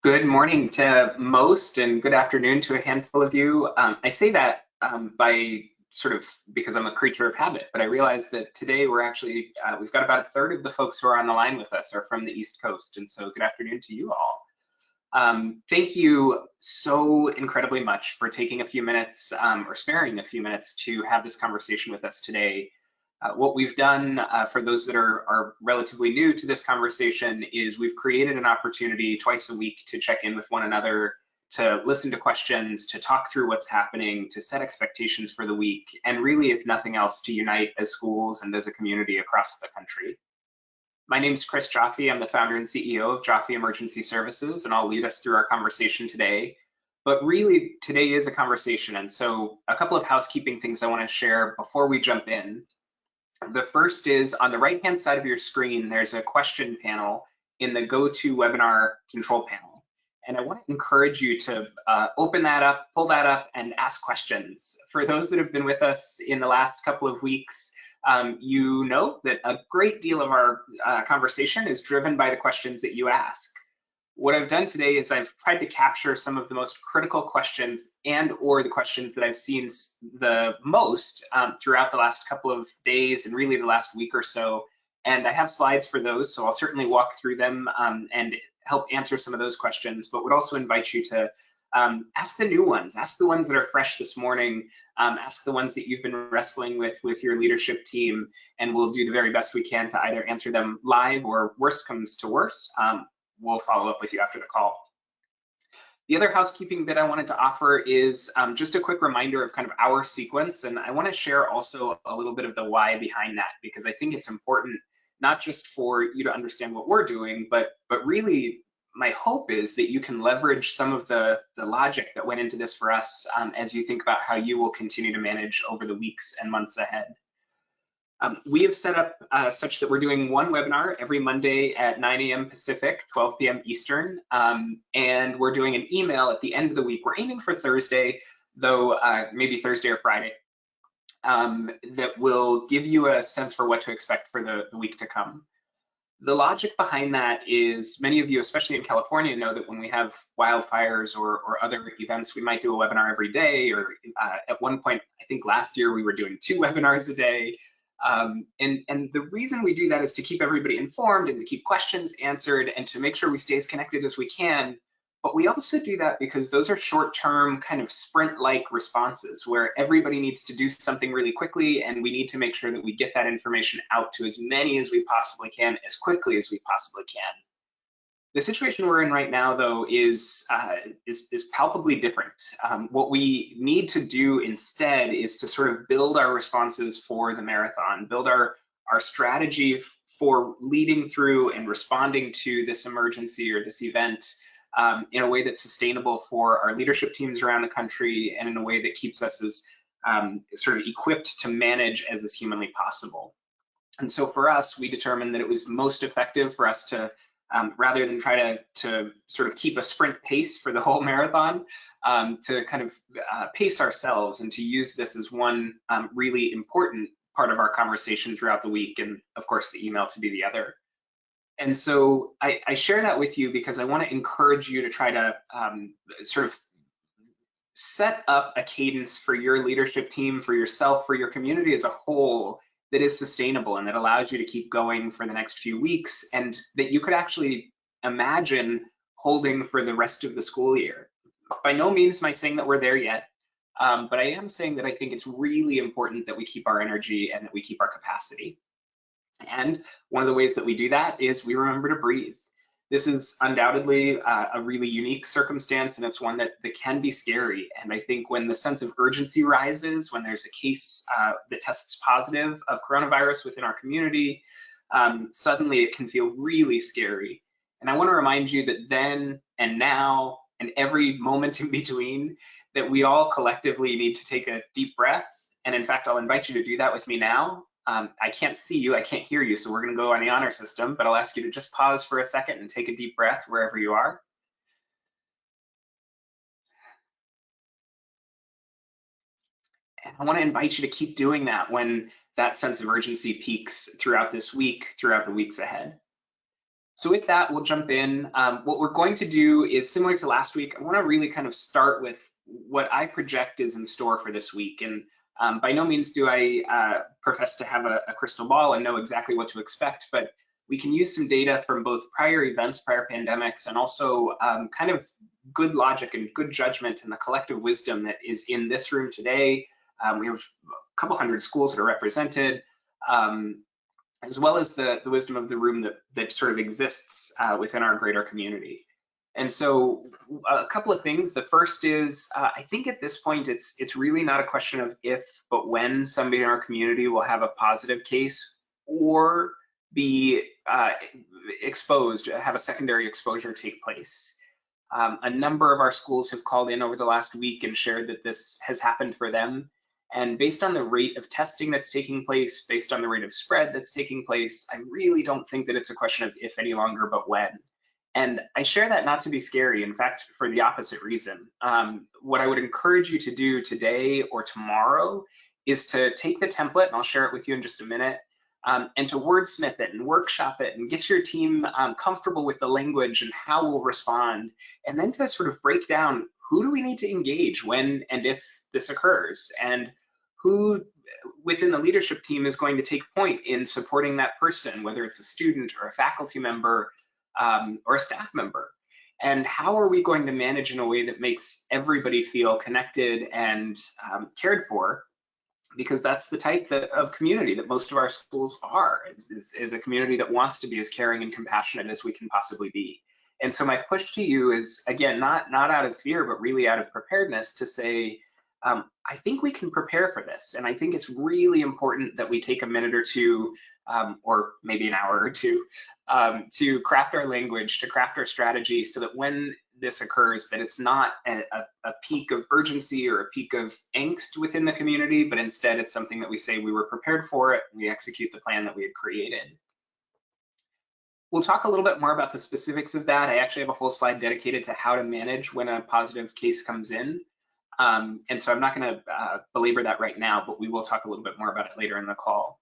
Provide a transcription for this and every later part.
Good morning to most and good afternoon to a handful of you. I say that by sort of because I'm a creature of habit, but I realize that today we've got about a third of the folks who are on the line with us are from the East Coast. And so good afternoon to you all. Thank you so incredibly much for taking a few minutes or sparing a few minutes to have this conversation with us today. What we've done for those that are relatively new to this conversation is we've created an opportunity twice a week to check in with one another, to listen to questions, to talk through what's happening, to set expectations for the week, and really, if nothing else, to unite as schools and as a community across the country. My name is Chris Joffe. I'm the founder and CEO of Joffe Emergency Services, and I'll lead us through our conversation today. But really, today is a conversation, and so a couple of housekeeping things I want to share before we jump in. The first is on the right-hand side of your screen, there's a question panel in the GoToWebinar control panel. And I want to encourage you to open that up, pull that up, and ask questions. For those that have been with us in the last couple of weeks, you know that a great deal of our conversation is driven by the questions that you ask. What I've done today is I've tried to capture some of the most critical questions or the questions that I've seen the most throughout the last couple of days and really the last week or so. And I have slides for those, so I'll certainly walk through them and help answer some of those questions, but would also invite you to ask the new ones, ask the ones that are fresh this morning, ask the ones that you've been wrestling with your leadership team, and we'll do the very best we can to either answer them live or worst comes to worst. We'll follow up with you after the call. The other housekeeping bit I wanted to offer is just a quick reminder of kind of our sequence. And I want to share also a little bit of the why behind that, because I think it's important, not just for you to understand what we're doing, but really my hope is that you can leverage some of the logic that went into this for us as you think about how you will continue to manage over the weeks and months ahead. We have set up such that we're doing one webinar every Monday at 9 a.m. Pacific, 12 p.m. Eastern, and we're doing an email at the end of the week. We're aiming for Thursday, though maybe Thursday or Friday, that will give you a sense for what to expect for the week to come. The logic behind that is many of you, especially in California, know that when we have wildfires or other events, we might do a webinar every day, or at one point, I think last year we were doing 2 webinars a day. And the reason we do that is to keep everybody informed and to keep questions answered and to make sure we stay as connected as we can. But we also do that because those are short-term kind of sprint-like responses where everybody needs to do something really quickly, and we need to make sure that we get that information out to as many as we possibly can, as quickly as we possibly can. The situation we're in right now, though, is palpably different. What we need to do instead is to sort of build our responses for the marathon, build our strategy for leading through and responding to this emergency or this event in a way that's sustainable for our leadership teams around the country and in a way that keeps us as sort of equipped to manage as is humanly possible. And so for us, we determined that it was most effective for us to rather than try to sort of keep a sprint pace for the whole marathon, to kind of pace ourselves and to use this as one really important part of our conversation throughout the week, and of course the email to be the other. And so I share that with you because I want to encourage you to try to sort of set up a cadence for your leadership team, for yourself, for your community as a whole, that is sustainable and that allows you to keep going for the next few weeks, and that you could actually imagine holding for the rest of the school year. By no means am I saying that we're there yet, but I am saying that I think it's really important that we keep our energy and that we keep our capacity. And one of the ways that we do that is we remember to breathe. This is undoubtedly a really unique circumstance, and it's one that can be scary. And I think when the sense of urgency rises, when there's a case that tests positive of coronavirus within our community, suddenly it can feel really scary. And I want to remind you that then and now and every moment in between, that we all collectively need to take a deep breath. And in fact, I'll invite you to do that with me now. I can't see you, I can't hear you, so we're going to go on the honor system, but I'll ask you to just pause for a second and take a deep breath wherever you are. And I want to invite you to keep doing that when that sense of urgency peaks throughout this week, throughout the weeks ahead. So with that, we'll jump in. What we're going to do is similar to last week. I want to really kind of start with what I project is in store for this week. And by no means do I profess to have a crystal ball and know exactly what to expect, but we can use some data from both prior events, prior pandemics, and also kind of good logic and good judgment and the collective wisdom that is in this room today. We have a couple hundred schools that are represented, as well as the wisdom of the room that sort of exists within our greater community. And so a couple of things. The first is, I think at this point, it's really not a question of if, but when somebody in our community will have a positive case or be exposed, have a secondary exposure take place. A number of our schools have called in over the last week and shared that this has happened for them. And based on the rate of testing that's taking place, based on the rate of spread that's taking place, I really don't think that it's a question of if any longer, but when. And I share that not to be scary, in fact, for the opposite reason. What I would encourage you to do today or tomorrow is to take the template, and I'll share it with you in just a minute, and to wordsmith it and workshop it and get your team comfortable with the language and how we'll respond, and then to sort of break down who do we need to engage when and if this occurs, and who within the leadership team is going to take point in supporting that person, whether it's a student or a faculty member or a staff member. And how are we going to manage in a way that makes everybody feel connected and cared for? Because that's the type of community that most of our schools are, is a community that wants to be as caring and compassionate as we can possibly be. And so my push to you is, again, not out of fear, but really out of preparedness to say, I think we can prepare for this. And I think it's really important that we take a minute or two, or maybe an hour or two, to craft our language, to craft our strategy so that when this occurs, that it's not a peak of urgency or a peak of angst within the community, but instead it's something that we say we were prepared for it, and we execute the plan that we had created. We'll talk a little bit more about the specifics of that. I actually have a whole slide dedicated to how to manage when a positive case comes in. And so I'm not going to belabor that right now, but we will talk a little bit more about it later in the call.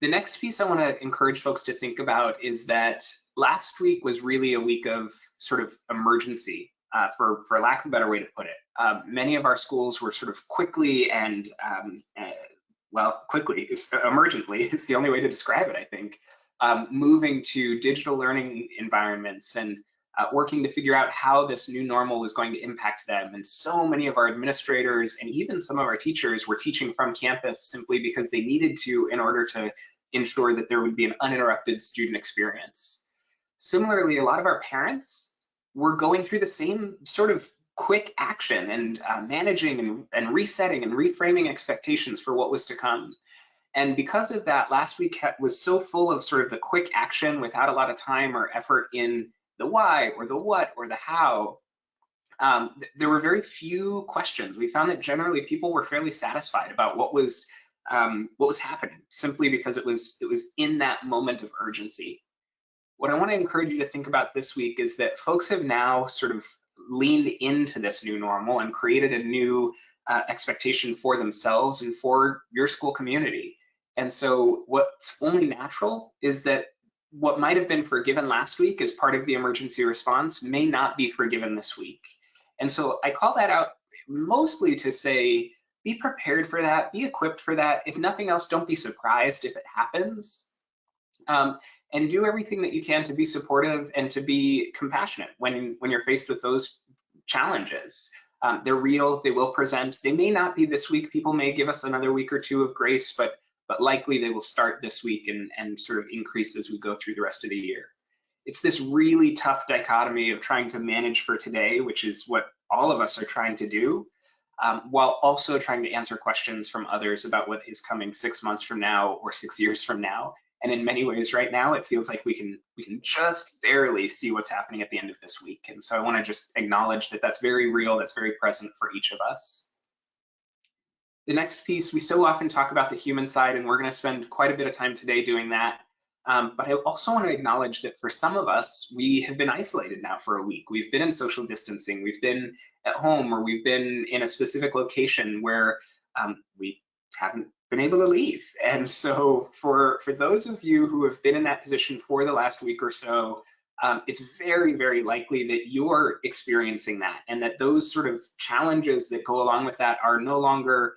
The next piece I want to encourage folks to think about is that last week was really a week of sort of emergency, for lack of a better way to put it. Many of our schools were sort of quickly and, well, quickly, emergently, is the only way to describe it, I think, moving to digital learning environments and working to figure out how this new normal was going to impact them. And so many of our administrators and even some of our teachers were teaching from campus simply because they needed to in order to ensure that there would be an uninterrupted student experience. Similarly, a lot of our parents were going through the same sort of quick action and managing and resetting and reframing expectations for what was to come. And because of that, last week was so full of sort of the quick action without a lot of time or effort in the why or the what or the how. There were very few questions. We found that generally people were fairly satisfied about what was happening, simply because it was in that moment of urgency. What I want to encourage you to think about this week is that folks have now sort of leaned into this new normal and created a new expectation for themselves and for your school community. And so what's only natural is that what might have been forgiven last week as part of the emergency response may not be forgiven this week. And so I call that out mostly to say, be prepared for that, be equipped for that. If nothing else, don't be surprised if it happens. And do everything that you can to be supportive and to be compassionate when you're faced with those challenges. They're real, they will present. They may not be this week. People may give us another week or two of grace, but likely they will start this week and sort of increase as we go through the rest of the year. It's this really tough dichotomy of trying to manage for today, which is what all of us are trying to do, while also trying to answer questions from others about what is coming 6 months from now or 6 years from now. And in many ways right now, it feels like we can just barely see what's happening at the end of this week. And so I want to just acknowledge that that's very real, that's very present for each of us. The next piece, we so often talk about the human side, and we're going to spend quite a bit of time today doing that. But I also want to acknowledge that for some of us, we have been isolated now for a week. We've been in social distancing, we've been at home, or we've been in a specific location where we haven't been able to leave. And so for those of you who have been in that position for the last week or so, it's very, very likely that you're experiencing that, and that those sort of challenges that go along with that are no longer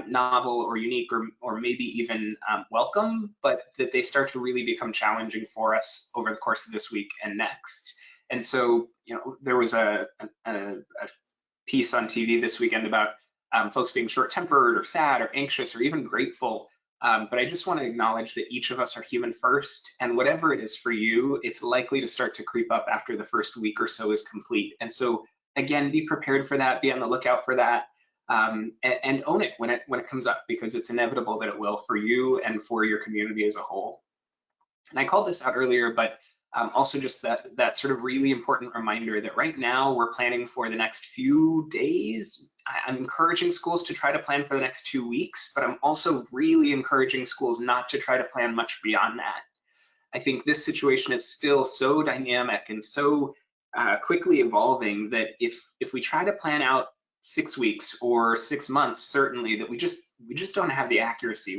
novel or unique or maybe even welcome, but that they start to really become challenging for us over the course of this week and next. And so, there was a piece on TV this weekend about folks being short-tempered or sad or anxious or even grateful. But I just want to acknowledge that each of us are human first, and whatever it is for you, it's likely to start to creep up after the first week or so is complete. And so again, be prepared for that, be on the lookout for that, and own it when it comes up, because it's inevitable that it will for you and for your community as a whole. And I called this out earlier, but also just that sort of really important reminder that right now we're planning for the next few days. I'm encouraging schools to try to plan for the next 2 weeks, but I'm also really encouraging schools not to try to plan much beyond that. I think this situation is still so dynamic and so quickly evolving that if we try to plan out 6 weeks or 6 months, certainly that we just don't have the accuracy.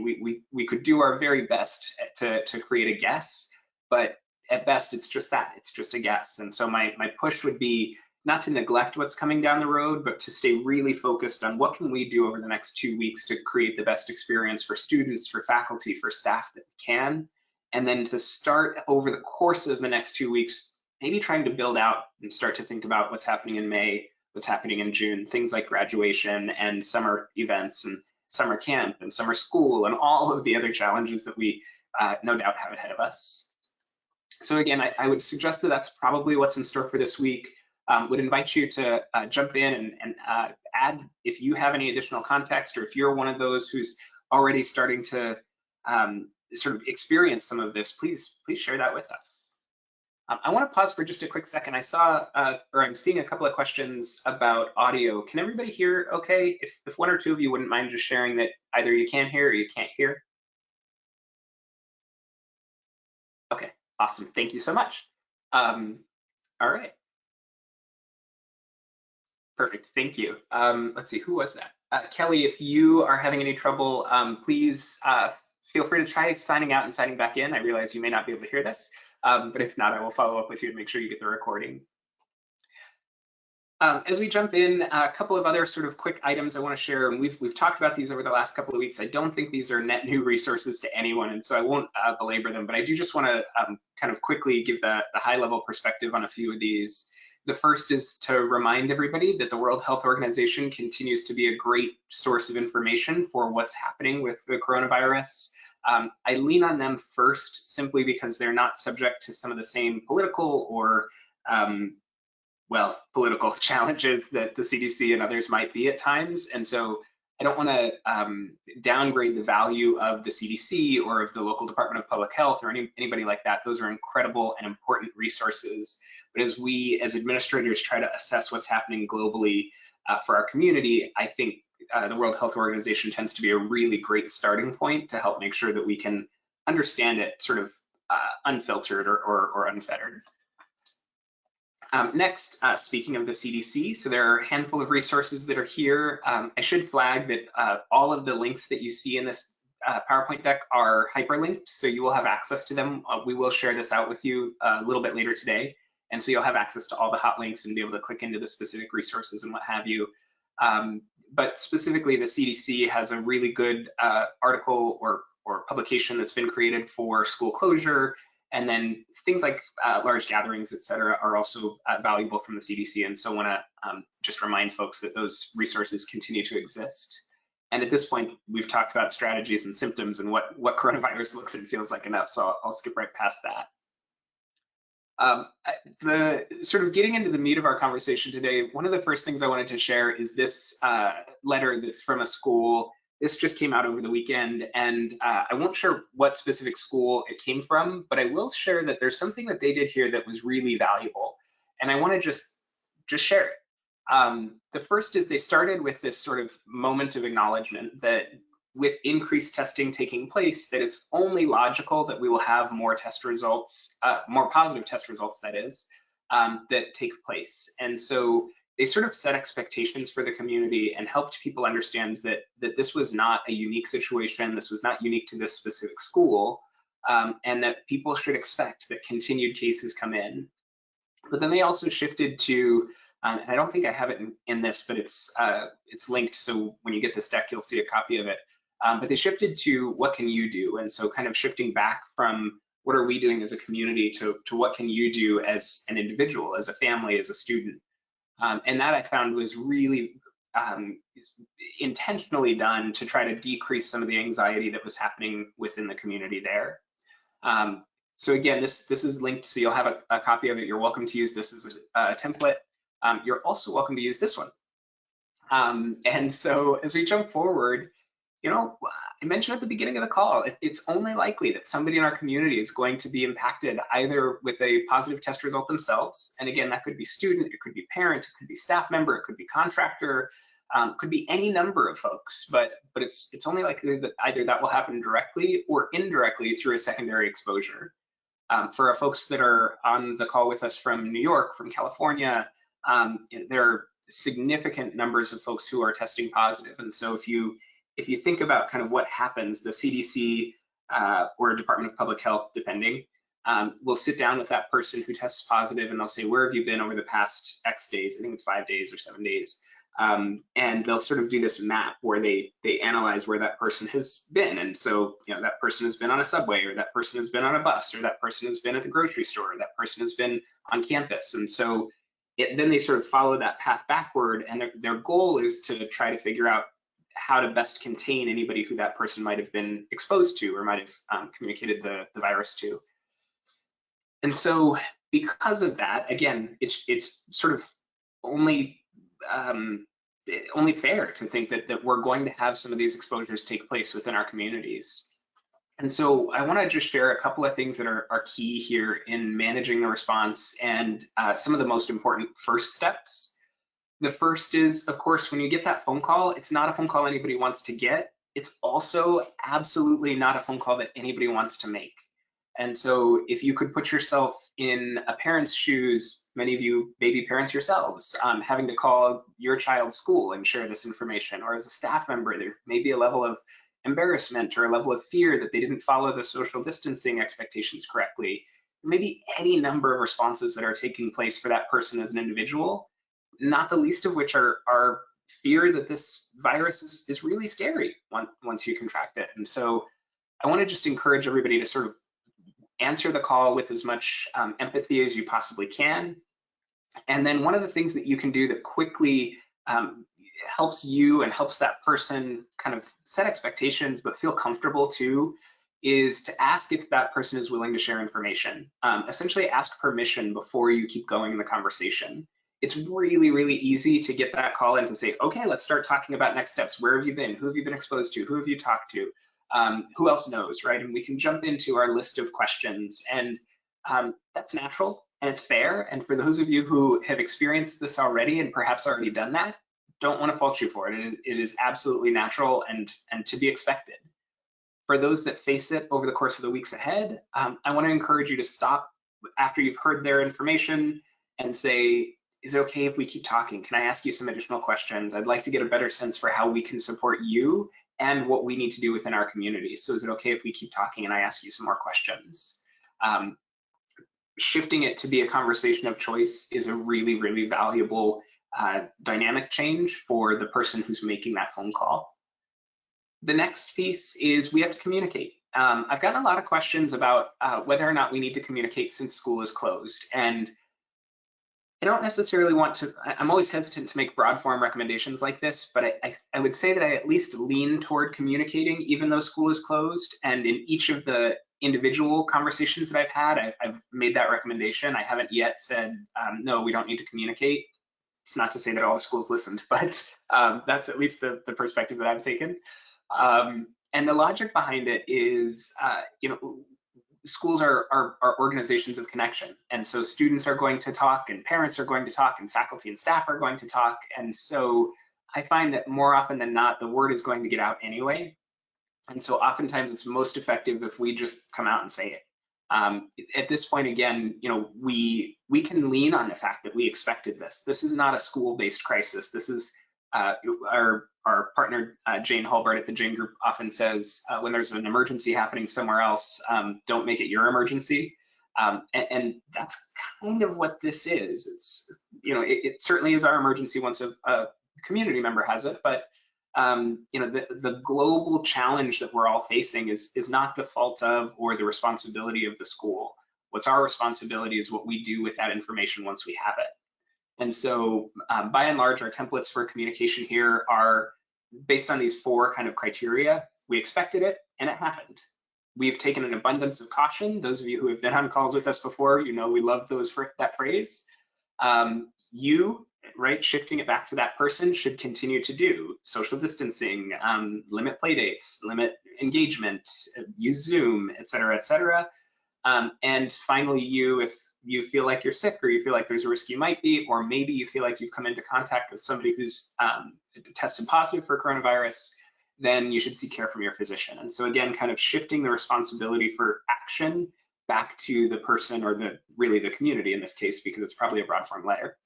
We could do our very best to create a guess, but at best it's just that, it's just a guess. And so my push would be not to neglect what's coming down the road, but to stay really focused on what can we do over the next 2 weeks to create the best experience for students, for faculty, for staff that we can. And then to start over the course of the next 2 weeks, maybe trying to build out and start to think about what's happening in May, what's happening in June, things like graduation and summer events and summer camp and summer school and all of the other challenges that we no doubt have ahead of us. So again, I would suggest that that's probably what's in store for this week. Would invite you to jump in and add if you have any additional context, or if you're one of those who's already starting to sort of experience some of this, please share that with us. I want to pause for just a quick second. I saw, or I'm seeing a couple of questions about audio. Can everybody hear okay? If one or two of you wouldn't mind just sharing that either you can hear or you can't hear. Okay, awesome, thank you so much. All right. Perfect, thank you. Let's see, who was that? Kelly, if you are having any trouble, please feel free to try signing out and signing back in. I realize you may not be able to hear this, but if not, I will follow up with you to make sure you get the recording. As we jump in, a couple of other sort of quick items I want to share, and we've talked about these over the last couple of weeks. I don't think these are net new resources to anyone, and so I won't belabor them, but I do just want to kind of quickly give the high level perspective on a few of these. The first is to remind everybody that the World Health Organization continues to be a great source of information for what's happening with the coronavirus. I lean on them first simply because they're not subject to some of the same political or political challenges that the CDC and others might be at times. And so I don't want to downgrade the value of the CDC or of the local Department of Public Health or anybody like that. Those are incredible and important resources. But as we, as administrators, try to assess what's happening globally for our community, I think the World Health Organization tends to be a really great starting point to help make sure that we can understand it sort of unfiltered or unfettered. Next, speaking of the CDC, so there are a handful of resources that are here. I should flag that all of the links that you see in this PowerPoint deck are hyperlinked, so you will have access to them. We will share this out with you a little bit later today, and so you'll have access to all the hot links and be able to click into the specific resources and what have you. But specifically, the CDC has a really good article or publication that's been created for school closure. And then things like large gatherings, et cetera, are also valuable from the CDC. And so I want to just remind folks that those resources continue to exist. And at this point, we've talked about strategies and symptoms and what coronavirus looks and feels like enough. So I'll skip right past that. The sort of getting into the meat of our conversation today, one of the first things I wanted to share is this letter that's from a school. This just came out over the weekend, and I won't share what specific school it came from, but I will share that there's something that they did here that was really valuable, and I want to just share it. The first is they started with this sort of moment of acknowledgement that with increased testing taking place, that it's only logical that we will have more test results, more positive test results, that is, that take place. And so they sort of set expectations for the community and helped people understand that this was not a unique situation, this was not unique to this specific school, and that people should expect that continued cases come in. But then they also shifted to, and I don't think I have it in this, but it's linked, so when you get this deck, you'll see a copy of it. But they shifted to what can you do? And so kind of shifting back from what are we doing as a community to what can you do as an individual, as a family, as a student. And that I found was really intentionally done to try to decrease some of the anxiety that was happening within the community there. So again, this is linked, so you'll have a copy of it. You're welcome to use this as a template. You're also welcome to use this one. And so as we jump forward, I mentioned at the beginning of the call, it's only likely that somebody in our community is going to be impacted either with a positive test result themselves. And again, that could be student, it could be parent, it could be staff member, it could be contractor, could be any number of folks, but it's only likely that either that will happen directly or indirectly through a secondary exposure. For our folks that are on the call with us from New York, from California, there are significant numbers of folks who are testing positive. And so if you think about kind of what happens, the CDC or Department of Public Health, depending, will sit down with that person who tests positive and they'll say, where have you been over the past X days? I think it's 5 days or 7 days. And they'll sort of do this map where they analyze where that person has been. And so, that person has been on a subway, or that person has been on a bus, or that person has been at the grocery store, or that person has been on campus. And so then they sort of follow that path backward, and their goal is to try to figure out how to best contain anybody who that person might have been exposed to or might have communicated the virus to. And so because of that, again, it's sort of only fair to think that we're going to have some of these exposures take place within our communities. And so I want to just share a couple of things that are key here in managing the response and some of the most important first steps. The first is, of course, when you get that phone call, it's not a phone call anybody wants to get. It's also absolutely not a phone call that anybody wants to make. And so if you could put yourself in a parent's shoes, many of you may be parents yourselves, having to call your child's school and share this information, or as a staff member, there may be a level of embarrassment or a level of fear that they didn't follow the social distancing expectations correctly. There may be any number of responses that are taking place for that person as an individual, not the least of which are fear that this virus is really scary once you contract it. And so I want to just encourage everybody to sort of answer the call with as much empathy as you possibly can. And then one of the things that you can do that quickly helps you and helps that person kind of set expectations but feel comfortable too is to ask if that person is willing to share information. Essentially ask permission before you keep going in the conversation. It's really, really easy to get that call in to say, okay, let's start talking about next steps. Where have you been? Who have you been exposed to? Who have you talked to? Who else knows, right? And we can jump into our list of questions, and that's natural and it's fair. And for those of you who have experienced this already and perhaps already done that, don't want to fault you for it. It is absolutely natural and to be expected. For those that face it over the course of the weeks ahead, I want to encourage you to stop after you've heard their information and say, is it okay if we keep talking? Can I ask you some additional questions? I'd like to get a better sense for how we can support you and what we need to do within our community. So is it okay if we keep talking and I ask you some more questions? Shifting it to be a conversation of choice is a really, really valuable dynamic change for the person who's making that phone call. The next piece is we have to communicate. I've gotten a lot of questions about whether or not we need to communicate since school is closed. And I don't necessarily want to, I'm always hesitant to make broad form recommendations like this, but I would say that I at least lean toward communicating even though school is closed. And in each of the individual conversations that I've had, I've made that recommendation. I haven't yet said, no, we don't need to communicate. It's not to say that all the schools listened, but that's at least the perspective that I've taken. And the logic behind it is, schools are organizations of connection. And so students are going to talk and parents are going to talk and faculty and staff are going to talk. And so I find that more often than not, the word is going to get out anyway. And so oftentimes it's most effective if we just come out and say it. At this point, again, we can lean on the fact that we expected this. This is not a school-based crisis. This is our partner Jane Hulbert at the Jane Group often says when there's an emergency happening somewhere else, don't make it your emergency. And that's kind of what this is. It's it certainly is our emergency once a community member has it, but the global challenge that we're all facing is not the fault of or the responsibility of the school. What's our responsibility is what we do with that information once we have it. And so by and large, our templates for communication here are based on these 4 kind of criteria. We expected it and it happened. We've taken an abundance of caution. Those of you who have been on calls with us before, we love that phrase. Right, shifting it back to that person should continue to do social distancing, limit play dates, limit engagement, use Zoom, et cetera, et cetera. And finally, if you feel like you're sick or you feel like there's a risk you might be, or maybe you feel like you've come into contact with somebody who's tested positive for coronavirus, then you should seek care from your physician. And so again, kind of shifting the responsibility for action back to the person or really the community in this case, because it's probably a broad form letter.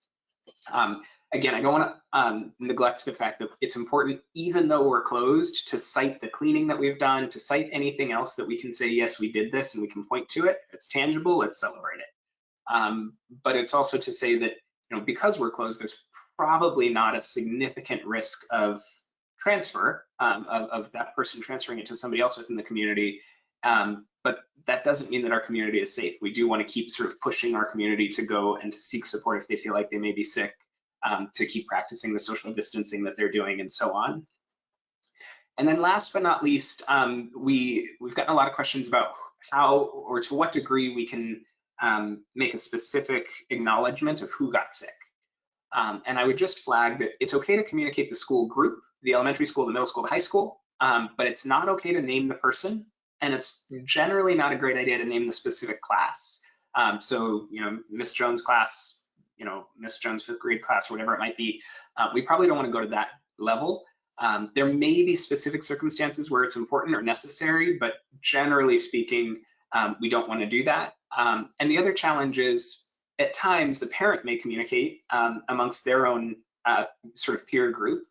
Again, I don't want to neglect the fact that it's important, even though we're closed, to cite the cleaning that we've done, to cite anything else that we can say, yes, we did this, and we can point to it. If it's tangible, let's celebrate it. But it's also to say that, because we're closed, there's probably not a significant risk of transfer, of that person transferring it to somebody else within the community. But that doesn't mean that our community is safe. We do want to keep sort of pushing our community to go and to seek support if they feel like they may be sick, to keep practicing the social distancing that they're doing and so on. And then last but not least, we've gotten a lot of questions about how or to what degree we can make a specific acknowledgement of who got sick. And I would just flag that it's okay to communicate the school group, the elementary school, the middle school, the high school, but it's not okay to name the person. And it's generally not a great idea to name the specific class. So, Miss Jones class, Miss Jones 5th grade class, whatever it might be, we probably don't want to go to that level. There may be specific circumstances where it's important or necessary, but generally speaking, we don't want to do that. And the other challenge is, at times, the parent may communicate amongst their own sort of peer group.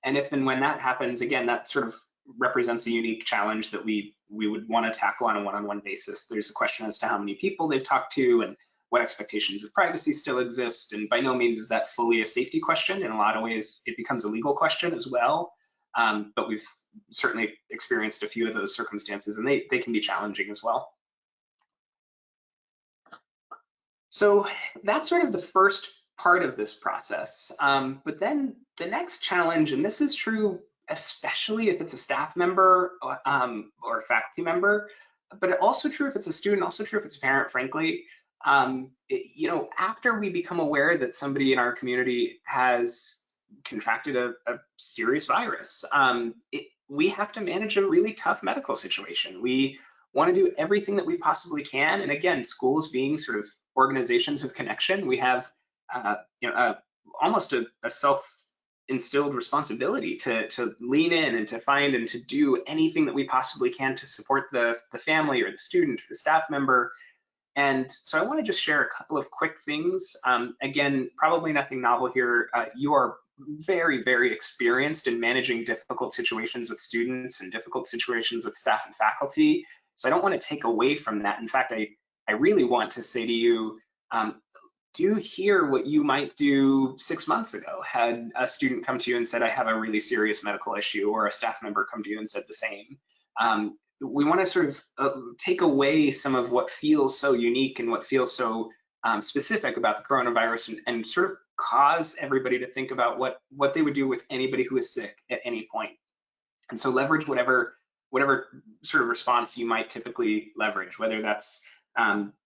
And if and when that happens, again, that sort of represents a unique challenge that we would want to tackle on a one-on-one basis. There's a question as to how many people they've talked to and what expectations of privacy still exist. And by no means is that fully a safety question. In a lot of ways, it becomes a legal question as well. But we've certainly experienced a few of those circumstances, and they can be challenging as well. So that's sort of the first part of this process. But then the next challenge, and this is true especially if it's a staff member or a faculty member, but also true if it's a student, also true if it's a parent, frankly. After we become aware that somebody in our community has contracted a serious virus, we have to manage a really tough medical situation. We want to do everything that we possibly can. And again, schools being sort of organizations of connection, we have almost a self-instilled responsibility to lean in and to find and to do anything that we possibly can to support the family or the student or the staff member. And so I want to just share a couple of quick things. Again, probably nothing novel here. You are very, very experienced in managing difficult situations with students and difficult situations with staff and faculty. So I don't want to take away from that. In fact, I really want to say to you, do hear what you might do 6 months ago had a student come to you and said, I have a really serious medical issue, or a staff member come to you and said the same. We want to sort of take away some of what feels so unique and what feels so specific about the coronavirus and sort of cause everybody to think about what they would do with anybody who is sick at any point. And so leverage whatever sort of response you might typically leverage, whether that's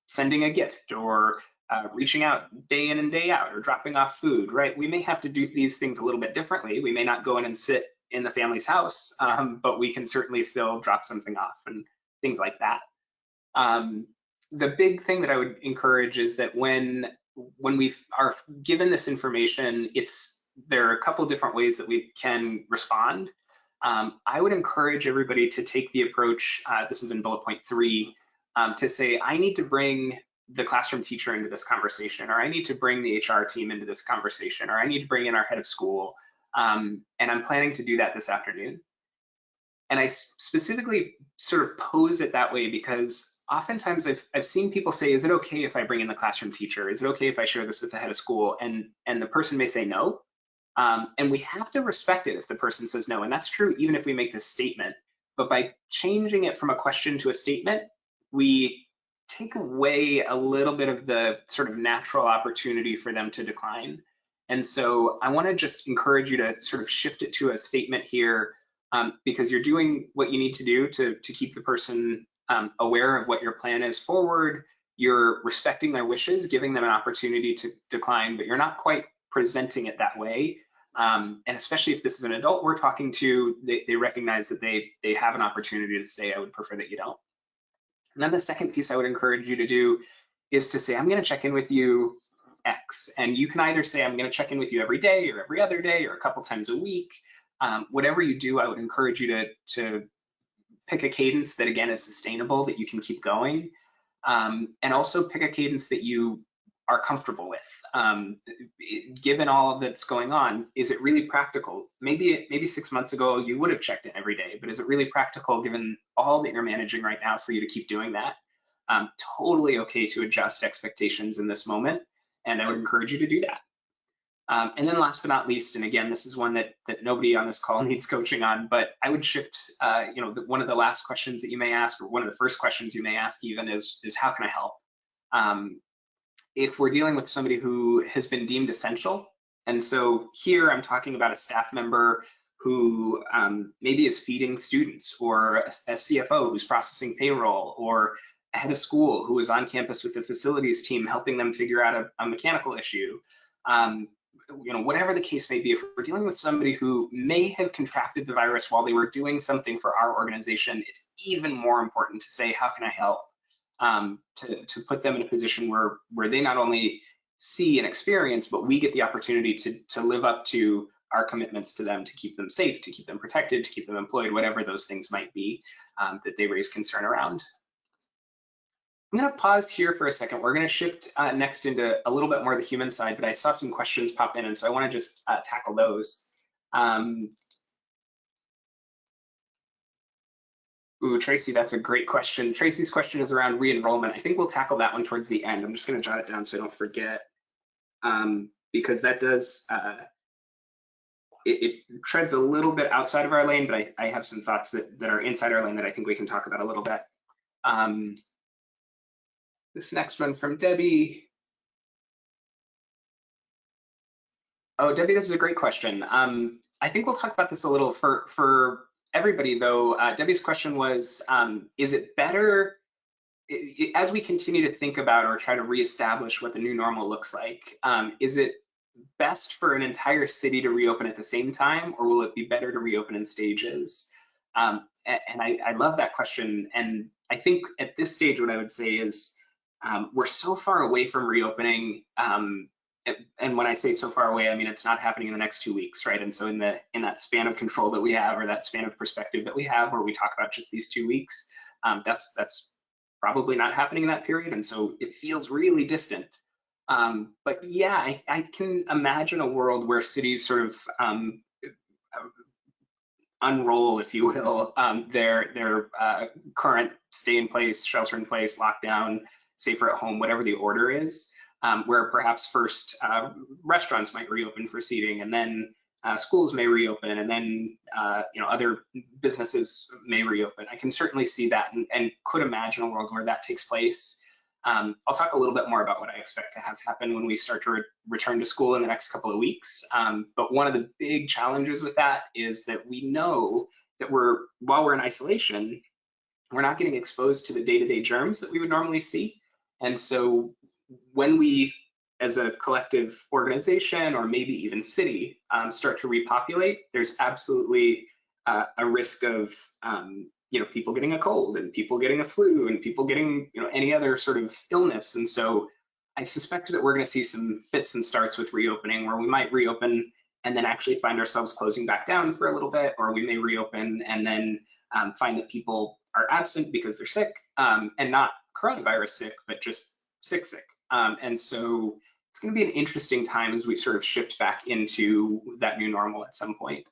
sending a gift or reaching out day in and day out or dropping off food, right? We may have to do these things a little bit differently. We may not go in and sit in the family's house, but we can certainly still drop something off and things like that. The big thing that I would encourage is that when we are given this information, there are a couple different ways that we can respond. I would encourage everybody to take the approach, this is in bullet point 3, to say, I need to bring the classroom teacher into this conversation, or I need to bring the HR team into this conversation, or I need to bring in our head of school. And I'm planning to do that this afternoon. And I specifically sort of pose it that way because oftentimes I've seen people say, is it okay if I bring in the classroom teacher? Is it okay if I share this with the head of school? And the person may say no. And we have to respect it if the person says no. And that's true even if we make this statement. But by changing it from a question to a statement, we take away a little bit of the sort of natural opportunity for them to decline. And so I want to just encourage you to sort of shift it to a statement here, because you're doing what you need to do to keep the person aware of what your plan is forward. You're respecting their wishes, giving them an opportunity to decline, but you're not quite presenting it that way. And especially if this is an adult we're talking to, they recognize that they have an opportunity to say, I would prefer that you don't. And then the second piece I would encourage you to do is to say, I'm going to check in with you X. And you can either say, I'm going to check in with you every day or every other day or a couple times a week. Whatever you do, I would encourage you to pick a cadence that, again, is sustainable, that you can keep going. And also pick a cadence that you are comfortable with. Given all that's going on, is it really practical? Maybe 6 months ago you would have checked in every day, but is it really practical given all that you're managing right now for you to keep doing that? Totally okay to adjust expectations in this moment, and I would encourage you to do that. And then last but not least, and again, this is one that nobody on this call needs coaching on, but I would shift, one of the last questions that you may ask, or one of the first questions you may ask even is how can I help? If we're dealing with somebody who has been deemed essential, and so here I'm talking about a staff member who maybe is feeding students, or a CFO who's processing payroll, or a head of school who is on campus with the facilities team helping them figure out a mechanical issue. Whatever the case may be, if we're dealing with somebody who may have contracted the virus while they were doing something for our organization, it's even more important to say, how can I help? To put them in a position where they not only see and experience, but we get the opportunity to live up to our commitments to them, to keep them safe, to keep them protected, to keep them employed, whatever those things might be that they raise concern around. I'm going to pause here for a second. We're going to shift next into a little bit more of the human side, but I saw some questions pop in, and so I want to just tackle those. Ooh, Tracy, that's a great question. Tracy's question is around re-enrollment. I think we'll tackle that one towards the end. I'm just going to jot it down so I don't forget, because that does, it treads a little bit outside of our lane, but I have some thoughts that are inside our lane that I think we can talk about a little bit. This next one from Debbie. Oh, Debbie, this is a great question. I think we'll talk about this a little for everybody, though. Debbie's question was, is it better, as we continue to think about or try to reestablish what the new normal looks like, is it best for an entire city to reopen at the same time, or will it be better to reopen in stages? And I love that question. And I think at this stage, what I would say is we're so far away from reopening. And when I say so far away, I mean it's not happening in the next 2 weeks, right? And so in that span of control that we have, or that span of perspective that we have, where we talk about just these 2 weeks, that's probably not happening in that period. And so it feels really distant. But yeah, I can imagine a world where cities sort of unroll, if you will, their current stay in place, shelter in place, lockdown, safer at home, whatever the order is, where perhaps first restaurants might reopen for seating, and then schools may reopen, and then other businesses may reopen. I can certainly see that, and could imagine a world where that takes place. I'll talk a little bit more about what I expect to have happen when we start to return to school in the next couple of weeks. But one of the big challenges with that is that we know that while we're in isolation, we're not getting exposed to the day-to-day germs that we would normally see. And so when we, as a collective organization, or maybe even city, start to repopulate, there's absolutely a risk of people getting a cold, and people getting a flu, and people getting any other sort of illness. And so I suspect that we're going to see some fits and starts with reopening, where we might reopen and then actually find ourselves closing back down for a little bit, or we may reopen and then find that people are absent because they're sick, and not coronavirus sick, but just sick. And so it's going to be an interesting time as we sort of shift back into that new normal at some point.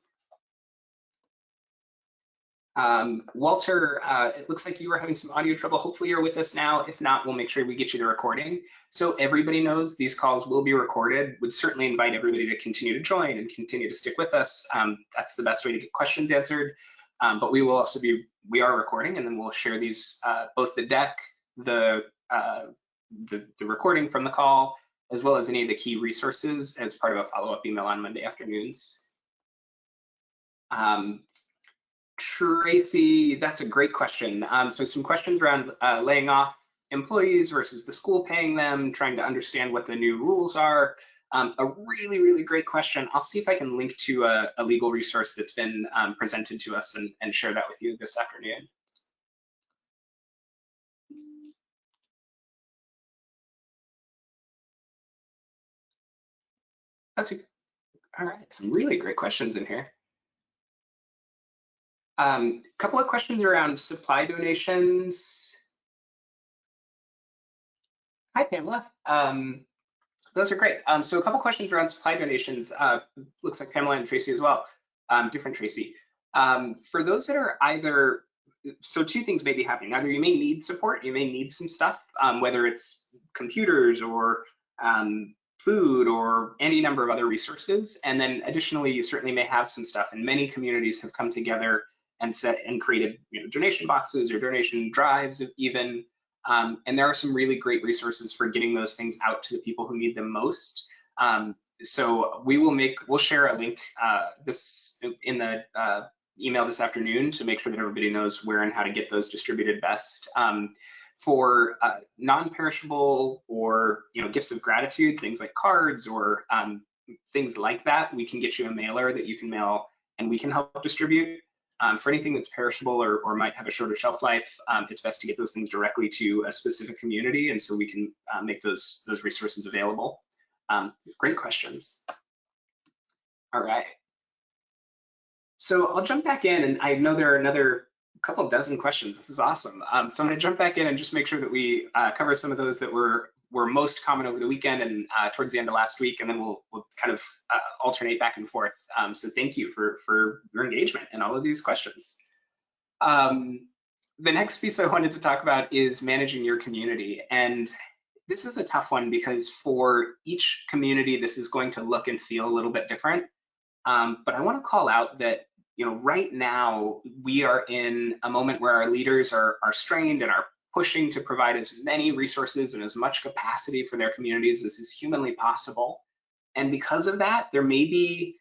Walter, it looks like you were having some audio trouble. Hopefully you're with us now. If not, we'll make sure we get you the recording. So everybody knows these calls will be recorded. Would certainly invite everybody to continue to join and continue to stick with us. That's the best way to get questions answered. But we will also we are recording, and then we'll share these, both the deck, the recording from the call, as well as any of the key resources as part of a follow-up email on Monday afternoons. Tracy, that's a great question. So some questions around laying off employees versus the school paying them, trying to understand what the new rules are. A really, really great question. I'll see if I can link to a legal resource that's been presented to us and share that with you this afternoon. All right, some really great questions in here. Couple of questions around supply donations. Hi, Pamela. Those are great. So a couple questions around supply donations. Looks like Pamela and Tracy as well. Different Tracy. For those that are either, so two things may be happening. Either you may need support, you may need some stuff, whether it's computers or food or any number of other resources. And then additionally, you certainly may have some stuff, and many communities have come together and created donation boxes or donation drives even. And there are some really great resources for getting those things out to the people who need them most. So we'll share a link this in the email this afternoon to make sure that everybody knows where and how to get those distributed best. For non-perishable or gifts of gratitude, things like cards or things like that, we can get you a mailer that you can mail and we can help distribute. For anything that's perishable or might have a shorter shelf life, it's best to get those things directly to a specific community, and so we can make those resources available. Great questions. All right. So I'll jump back in, and I know there are another couple dozen questions. This is awesome. So I'm going to jump back in and just make sure that we cover some of those that were most common over the weekend and towards the end of last week, and then we'll kind of alternate back and forth. So thank you for your engagement in all of these questions. The next piece I wanted to talk about is managing your community. And this is a tough one because for each community, this is going to look and feel a little bit different. But I want to call out that right now we are in a moment where our leaders are strained and are pushing to provide as many resources and as much capacity for their communities as is humanly possible. And because of that, there may be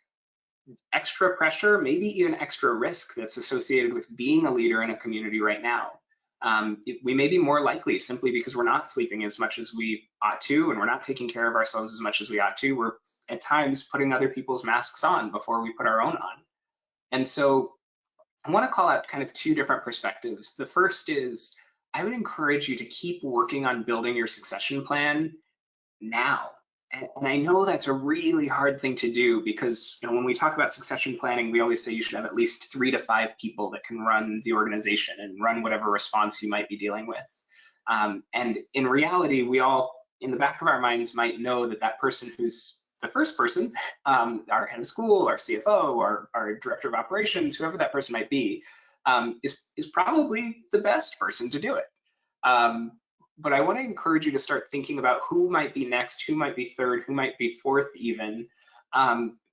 extra pressure, maybe even extra risk that's associated with being a leader in a community right now. We may be more likely simply because we're not sleeping as much as we ought to, and we're not taking care of ourselves as much as we ought to. We're at times putting other people's masks on before we put our own on. And so I want to call out kind of two different perspectives. The first is I would encourage you to keep working on building your succession plan now. And I know that's a really hard thing to do because when we talk about succession planning, we always say you should have at least 3 to 5 people that can run the organization and run whatever response you might be dealing with. And in reality, we all, in the back of our minds, might know that person who's the first person, our head of school, our CFO, our director of operations, whoever that person might be, is probably the best person to do it. But I want to encourage you to start thinking about who might be next, who might be third, who might be fourth even,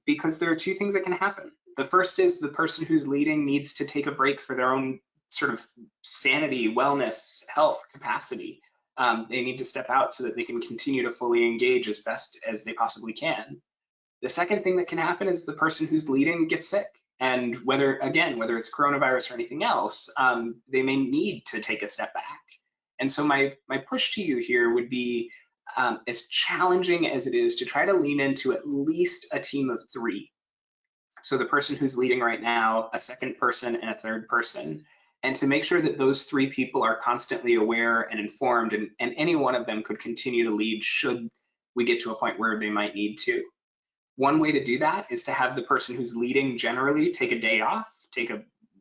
because there are two things that can happen. The first is the person who's leading needs to take a break for their own sort of sanity, wellness, health, capacity. They need to step out so that they can continue to fully engage as best as they possibly can. The second thing that can happen is the person who's leading gets sick. And whether it's coronavirus or anything else, they may need to take a step back. And so my push to you here would be, as challenging as it is, to try to lean into at least a team of 3. So the person who's leading right now, a second person, and a third person, and to make sure that those 3 people are constantly aware and informed, and any one of them could continue to lead should we get to a point where they might need to. One way to do that is to have the person who's leading generally take a day off,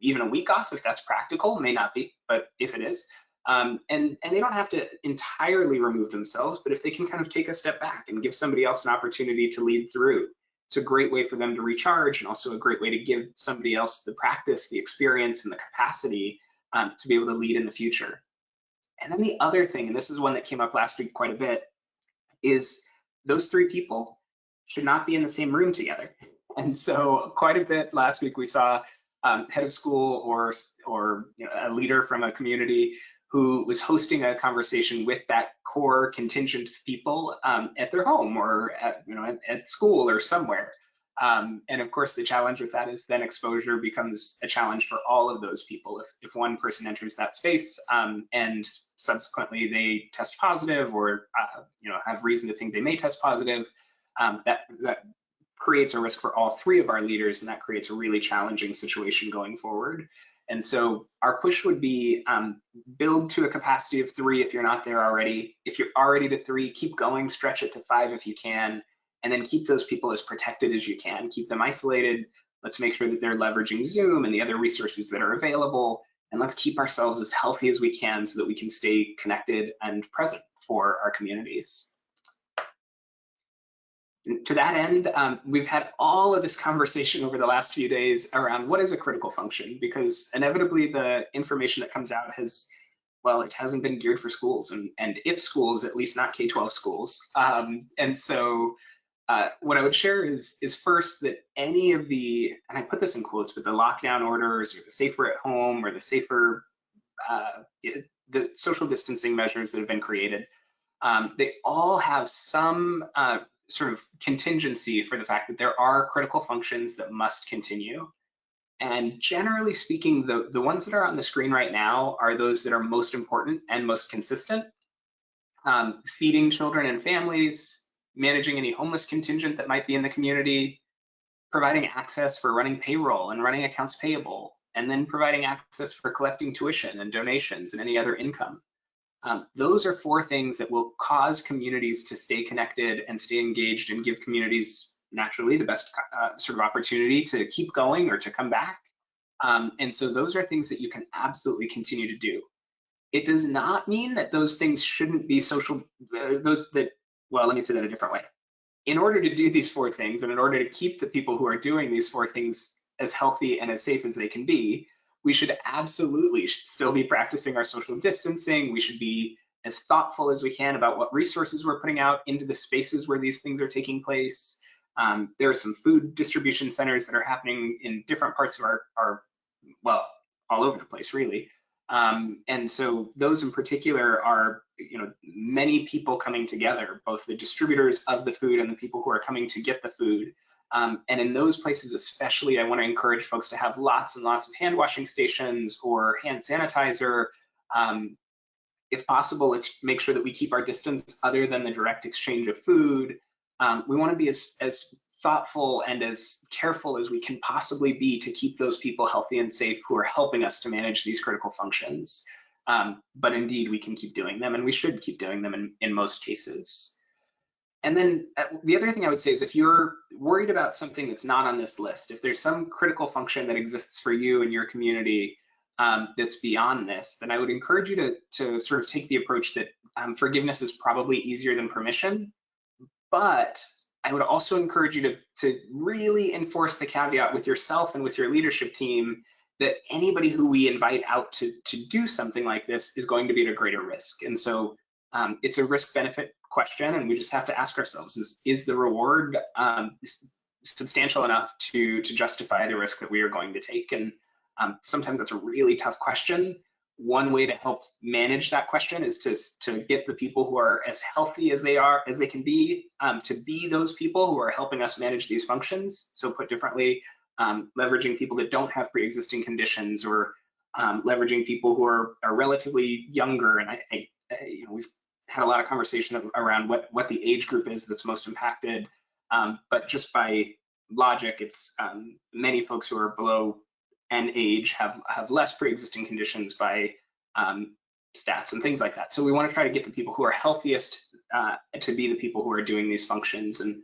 even a week off if that's practical, may not be, but if it is, And they don't have to entirely remove themselves, but if they can kind of take a step back and give somebody else an opportunity to lead through, it's a great way for them to recharge, and also a great way to give somebody else the practice, the experience, and the capacity to be able to lead in the future. And then the other thing, and this is one that came up last week quite a bit, is those three people should not be in the same room together. And so quite a bit last week we saw head of school or a leader from a community who was hosting a conversation with that core contingent of people at their home or at school or somewhere. And of course, the challenge with that is then exposure becomes a challenge for all of those people. If one person enters that space and subsequently they test positive or have reason to think they may test positive, that creates a risk for all three of our leaders, and that creates a really challenging situation going forward. And so our push would be build to a capacity of 3 if you're not there already. If you're already to 3, keep going, stretch it to 5 if you can, and then keep those people as protected as you can. Keep them isolated. Let's make sure that they're leveraging Zoom and the other resources that are available. And let's keep ourselves as healthy as we can so that we can stay connected and present for our communities. To that end, we've had all of this conversation over the last few days around what is a critical function, because inevitably the information that comes out it hasn't been geared for schools, and if schools, at least not K-12 schools. And so what I would share is first that any of the, and I put this in quotes, but the lockdown orders or the safer at home or the safer, the social distancing measures that have been created, they all have some sort of contingency for the fact that there are critical functions that must continue. And generally speaking, the ones that are on the screen right now are those that are most important and most consistent. Feeding children and families, managing any homeless contingent that might be in the community, providing access for running payroll and running accounts payable, and then providing access for collecting tuition and donations and any other income. Those are 4 things that will cause communities to stay connected and stay engaged and give communities naturally the best sort of opportunity to keep going or to come back. And so those are things that you can absolutely continue to do. It does not mean that those things shouldn't be social, let me say that a different way. In order to do these 4 things, and in order to keep the people who are doing these 4 things as healthy and as safe as they can be, we should absolutely still be practicing our social distancing. We should be as thoughtful as we can about what resources we're putting out into the spaces where these things are taking place. There are some food distribution centers that are happening in different parts of all over the place, really. And so those in particular are, many people coming together, both the distributors of the food and the people who are coming to get the food. And in those places especially, I want to encourage folks to have lots and lots of hand washing stations or hand sanitizer. If possible, let's make sure that we keep our distance other than the direct exchange of food. We want to be as thoughtful and as careful as we can possibly be to keep those people healthy and safe who are helping us to manage these critical functions. But indeed, we can keep doing them, and we should keep doing them in most cases. And then the other thing I would say is if you're worried about something that's not on this list, if there's some critical function that exists for you and your community that's beyond this, then I would encourage you to sort of take the approach that forgiveness is probably easier than permission. But I would also encourage you to really enforce the caveat with yourself and with your leadership team that anybody who we invite out to do something like this is going to be at a greater risk. And so it's a risk-benefit question, and we just have to ask ourselves, is the reward substantial enough to justify the risk that we are going to take? And sometimes that's a really tough question. One way to help manage that question is to get the people who are as healthy as they can be to be those people who are helping us manage these functions. So put differently, leveraging people that don't have pre-existing conditions, or leveraging people who are relatively younger. And we've had a lot of conversation around what the age group is that's most impacted. But just by logic, it's many folks who are below N age have less pre-existing conditions by stats and things like that. So we want to try to get the people who are healthiest to be the people who are doing these functions. And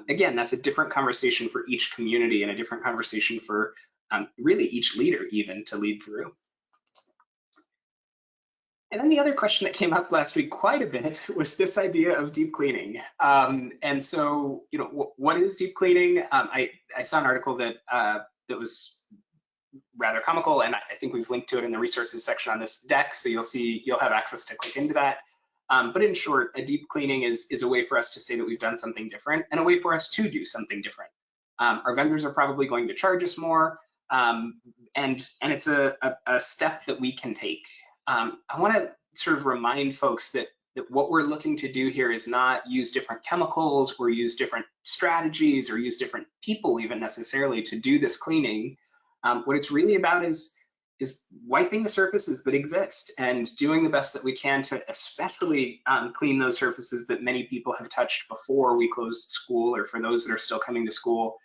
again, that's a different conversation for each community and a different conversation for really each leader even to lead through. And then the other question that came up last week quite a bit was this idea of deep cleaning. And so, what is deep cleaning? I saw an article that that was rather comical, and I think we've linked to it in the resources section on this deck, so you'll have access to click into that. But in short, a deep cleaning is a way for us to say that we've done something different and a way for us to do something different. Our vendors are probably going to charge us more, and it's a step that we can take. I want to sort of remind folks that what we're looking to do here is not use different chemicals or use different strategies or use different people even necessarily to do this cleaning. What it's really about is wiping the surfaces that exist and doing the best that we can to especially clean those surfaces that many people have touched before we closed school, or for those that are still coming to school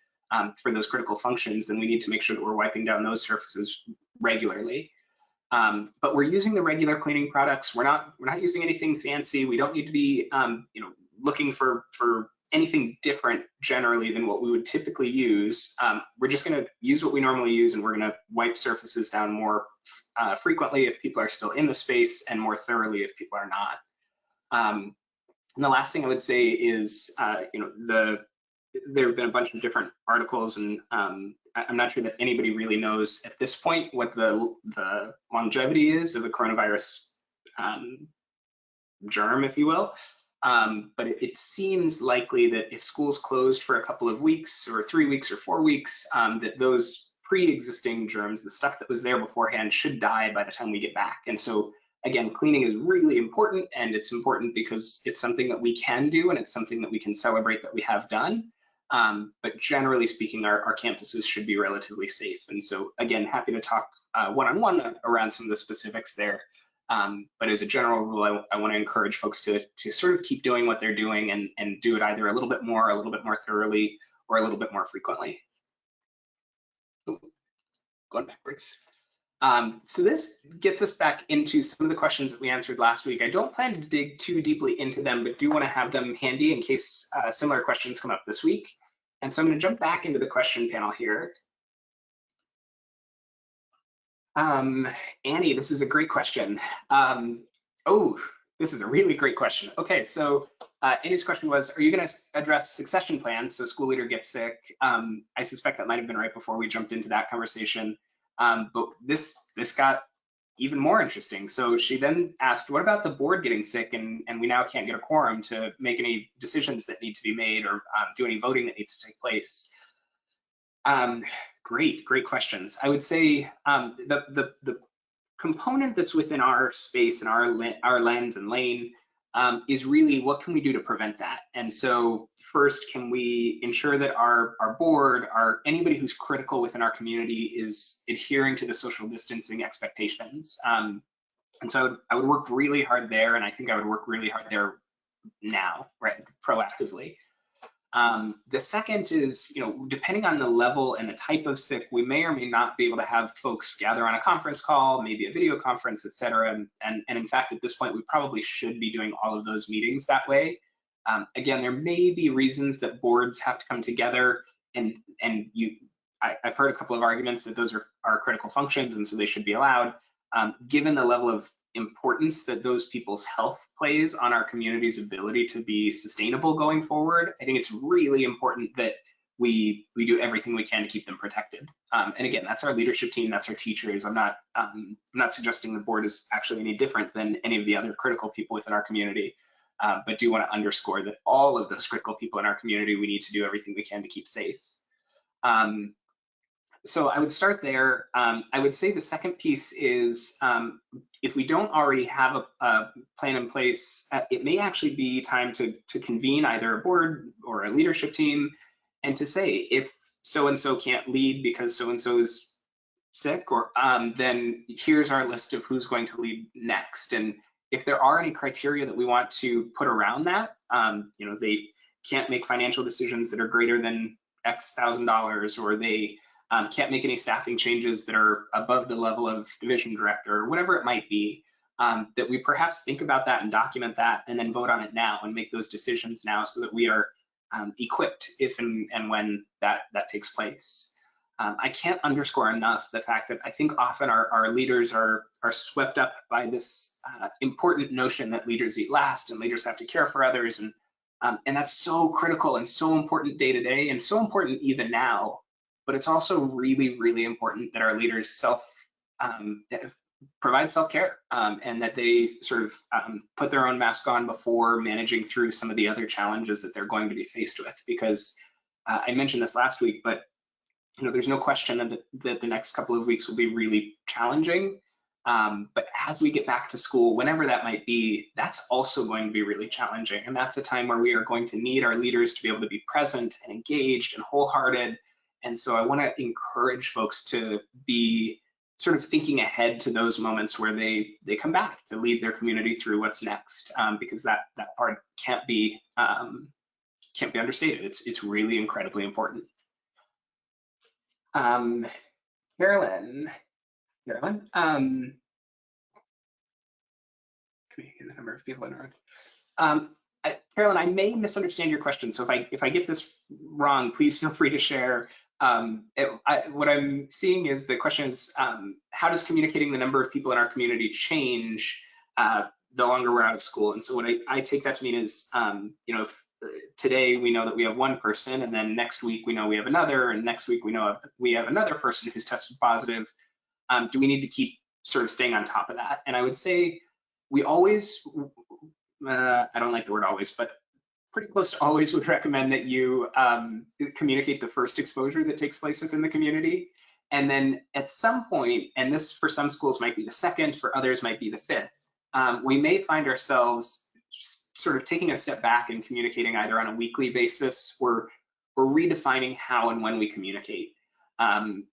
for those critical functions. Then we need to make sure that we're wiping down those surfaces regularly. But we're using the regular cleaning products. We're not using anything fancy. We don't need to be looking for anything different generally than what we would typically use. We're just going to use what we normally use, and we're going to wipe surfaces down more frequently if people are still in the space, and more thoroughly if people are not. And the last thing I would say is, there have been a bunch of different articles, and I'm not sure that anybody really knows at this point what the longevity is of a coronavirus germ, if you will. But it seems likely that if schools closed for a couple of weeks or 3 weeks or 4 weeks, that those pre-existing germs, the stuff that was there beforehand, should die by the time we get back. And so again, cleaning is really important, and it's important because it's something that we can do, and it's something that we can celebrate that we have done. But generally speaking, our campuses should be relatively safe. And so again, happy to talk one-on-one around some of the specifics there. But as a general rule, I want to encourage folks to sort of keep doing what they're doing and do it either a little bit more thoroughly, or a little bit more frequently. Ooh, going backwards. So this gets us back into some of the questions that we answered last week. I don't plan to dig too deeply into them, but do want to have them handy in case similar questions come up this week. And so I'm going to jump back into the question panel here. Annie, this is a great question. Oh, this is a really great question. Okay, so Annie's question was, are you going to address succession plans so school leader gets sick? I suspect that might have been right before we jumped into that conversation. But this got even more interesting. So she then asked, what about the board getting sick and we now can't get a quorum to make any decisions that need to be made, or do any voting that needs to take place? Great questions. I would say the component that's within our space and our lens and lane is really, what can we do to prevent that? And so first, can we ensure that our board, anybody who's critical within our community, is adhering to the social distancing expectations? And so I would work really hard there, and I think I would work really hard there now, right, proactively. The second is, depending on the level and the type of sick, we may or may not be able to have folks gather on a conference call, maybe a video conference, et cetera. And in fact, at this point, we probably should be doing all of those meetings that way. Again, there may be reasons that boards have to come together, and I've heard a couple of arguments that those are critical functions, and so they should be allowed. Given the level of importance that those people's health plays on our community's ability to be sustainable going forward, I think it's really important that we do everything we can to keep them protected. And again, that's our leadership team, that's our teachers. I'm not suggesting the board is actually any different than any of the other critical people within our community, but do want to underscore that all of those critical people in our community, we need to do everything we can to keep safe. So I would start there. I would say the second piece is, if we don't already have a plan in place, it may actually be time to convene either a board or a leadership team, and to say, if so-and-so can't lead because so-and-so is sick, or then here's our list of who's going to lead next. And if there are any criteria that we want to put around that, they can't make financial decisions that are greater than X $1,000, or they can't make any staffing changes that are above the level of division director, or whatever it might be, that we perhaps think about that and document that, and then vote on it now and make those decisions now, so that we are equipped if and when that takes place. I can't underscore enough the fact that I think often our leaders are swept up by this important notion that leaders eat last and leaders have to care for others, and that's so critical and so important day to day and so important even now. But it's also really, really important that our leaders provide self-care, and that they sort of put their own mask on before managing through some of the other challenges that they're going to be faced with. Because I mentioned this last week, but there's no question that the next couple of weeks will be really challenging. But as we get back to school, whenever that might be, that's also going to be really challenging. And that's a time where we are going to need our leaders to be able to be present and engaged and wholehearted. And so I want to encourage folks to be sort of thinking ahead to those moments where they come back to lead their community through what's next, because that part can't be understated. It's really incredibly important. Carolyn, the number of people in the room. Carolyn, I may misunderstand your question, so if I get this wrong, please feel free to share. What I'm seeing is the question is, how does communicating the number of people in our community change the longer we're out of school? And so what I take that to mean is, if today we know that we have one person, and then next week we know we have another, and next week we know we have another person who's tested positive, do we need to keep sort of staying on top of that? And I would say we always, I don't like the word always, but pretty close to always would recommend that you communicate the first exposure that takes place within the community. And then at some point, and this for some schools might be the second, for others might be the fifth, we may find ourselves sort of taking a step back and communicating either on a weekly basis or redefining how and when we communicate. And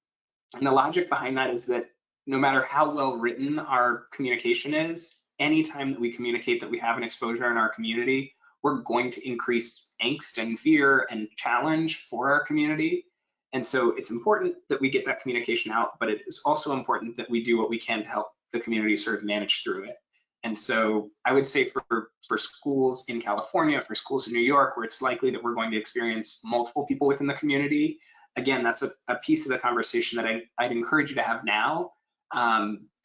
the logic behind that is that no matter how well written our communication is, anytime that we communicate that we have an exposure in our community, we're going to increase angst and fear and challenge for our community. And so it's important that we get that communication out, but it is also important that we do what we can to help the community sort of manage through it. And so I would say for schools in California, for schools in New York, where it's likely that we're going to experience multiple people within the community, again, that's a piece of the conversation that I'd encourage you to have now.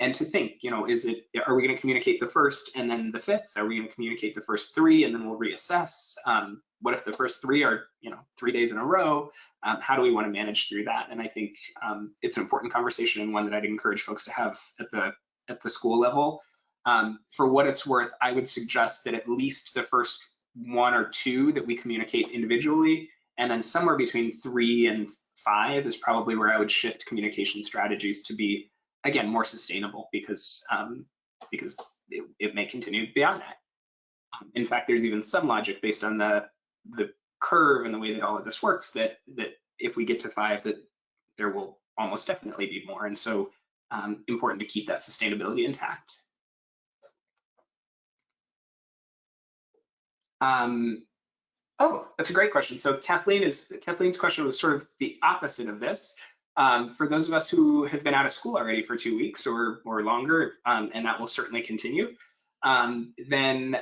And to think, are we going to communicate the first and then the fifth? Are we going to communicate the first three and then we'll reassess? What if the first three are, 3 days in a row? How do we want to manage through that? And I think it's an important conversation and one that I'd encourage folks to have at the school level. For what it's worth, I would suggest that at least the first 1 or 2 that we communicate individually, and then somewhere between 3 and 5 is probably where I would shift communication strategies to be, again, more sustainable, because it may continue beyond that. In fact, there's even some logic based on the curve and the way that all of this works that if we get to 5, that there will almost definitely be more. And so important to keep that sustainability intact. Oh, that's a great question. So Kathleen's question was sort of the opposite of this. For those of us who have been out of school already for 2 weeks or longer, and that will certainly continue, then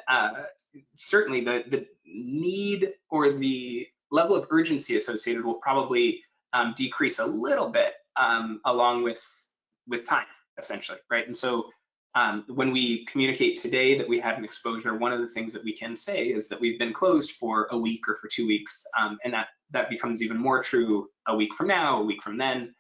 certainly the need or the level of urgency associated will probably decrease a little bit along with time, essentially, right? And so when we communicate today that we had an exposure, one of the things that we can say is that we've been closed for a week or for 2 weeks, and that becomes even more true a week from now, a week from then.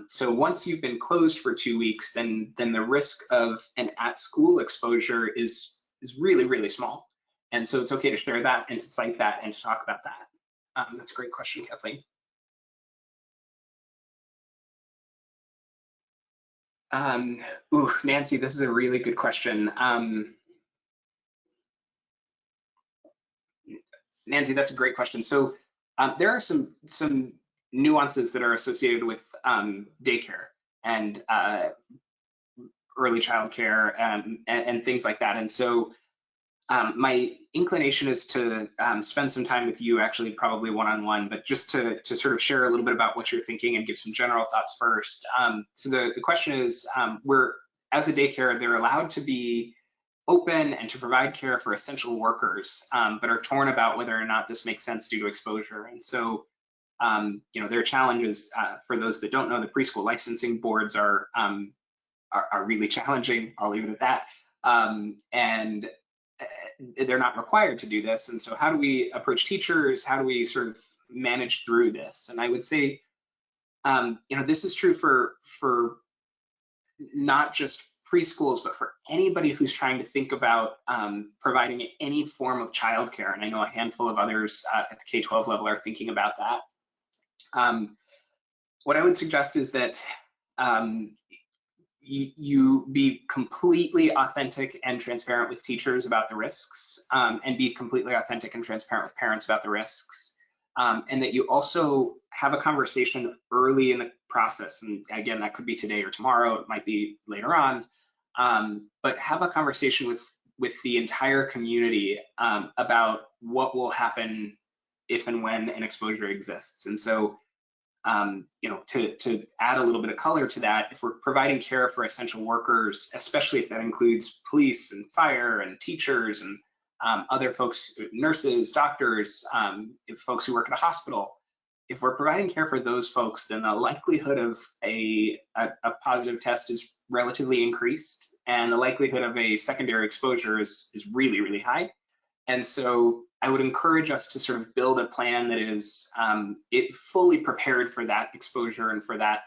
So once you've been closed for 2 weeks, then the risk of an at-school exposure is really, really small. And so it's okay to share that and to cite that and to talk about that. That's a great question, Kathleen. Nancy, this is a really good question. Nancy, that's a great question. So there are some nuances that are associated with daycare and early child care and things like that. And so my inclination is to spend some time with you, actually probably one-on-one, but just to sort of share a little bit about what you're thinking and give some general thoughts first. So the question is, as a daycare, they're allowed to be open and to provide care for essential workers, but are torn about whether or not this makes sense due to exposure. And so There are challenges for those that don't know. The preschool licensing boards are really challenging. I'll leave it at that. And they're not required to do this. And so how do we approach teachers? How do we sort of manage through this? And I would say, this is true for not just preschools, but for anybody who's trying to think about providing any form of childcare. And I know a handful of others at the K-12 level are thinking about that. What I would suggest is that you be completely authentic and transparent with teachers about the risks, and be completely authentic and transparent with parents about the risks, and that you also have a conversation early in the process. And again, that could be today or tomorrow, it might be later on, but have a conversation with the entire community about what will happen if and when an exposure exists. And so to add a little bit of color to that, if we're providing care for essential workers, especially if that includes police and fire and teachers and other folks, nurses, doctors, if folks who work at a hospital, if we're providing care for those folks, then the likelihood of a positive test is relatively increased, and the likelihood of a secondary exposure is really, really high. And so I would encourage us to sort of build a plan that is fully prepared for that exposure and for that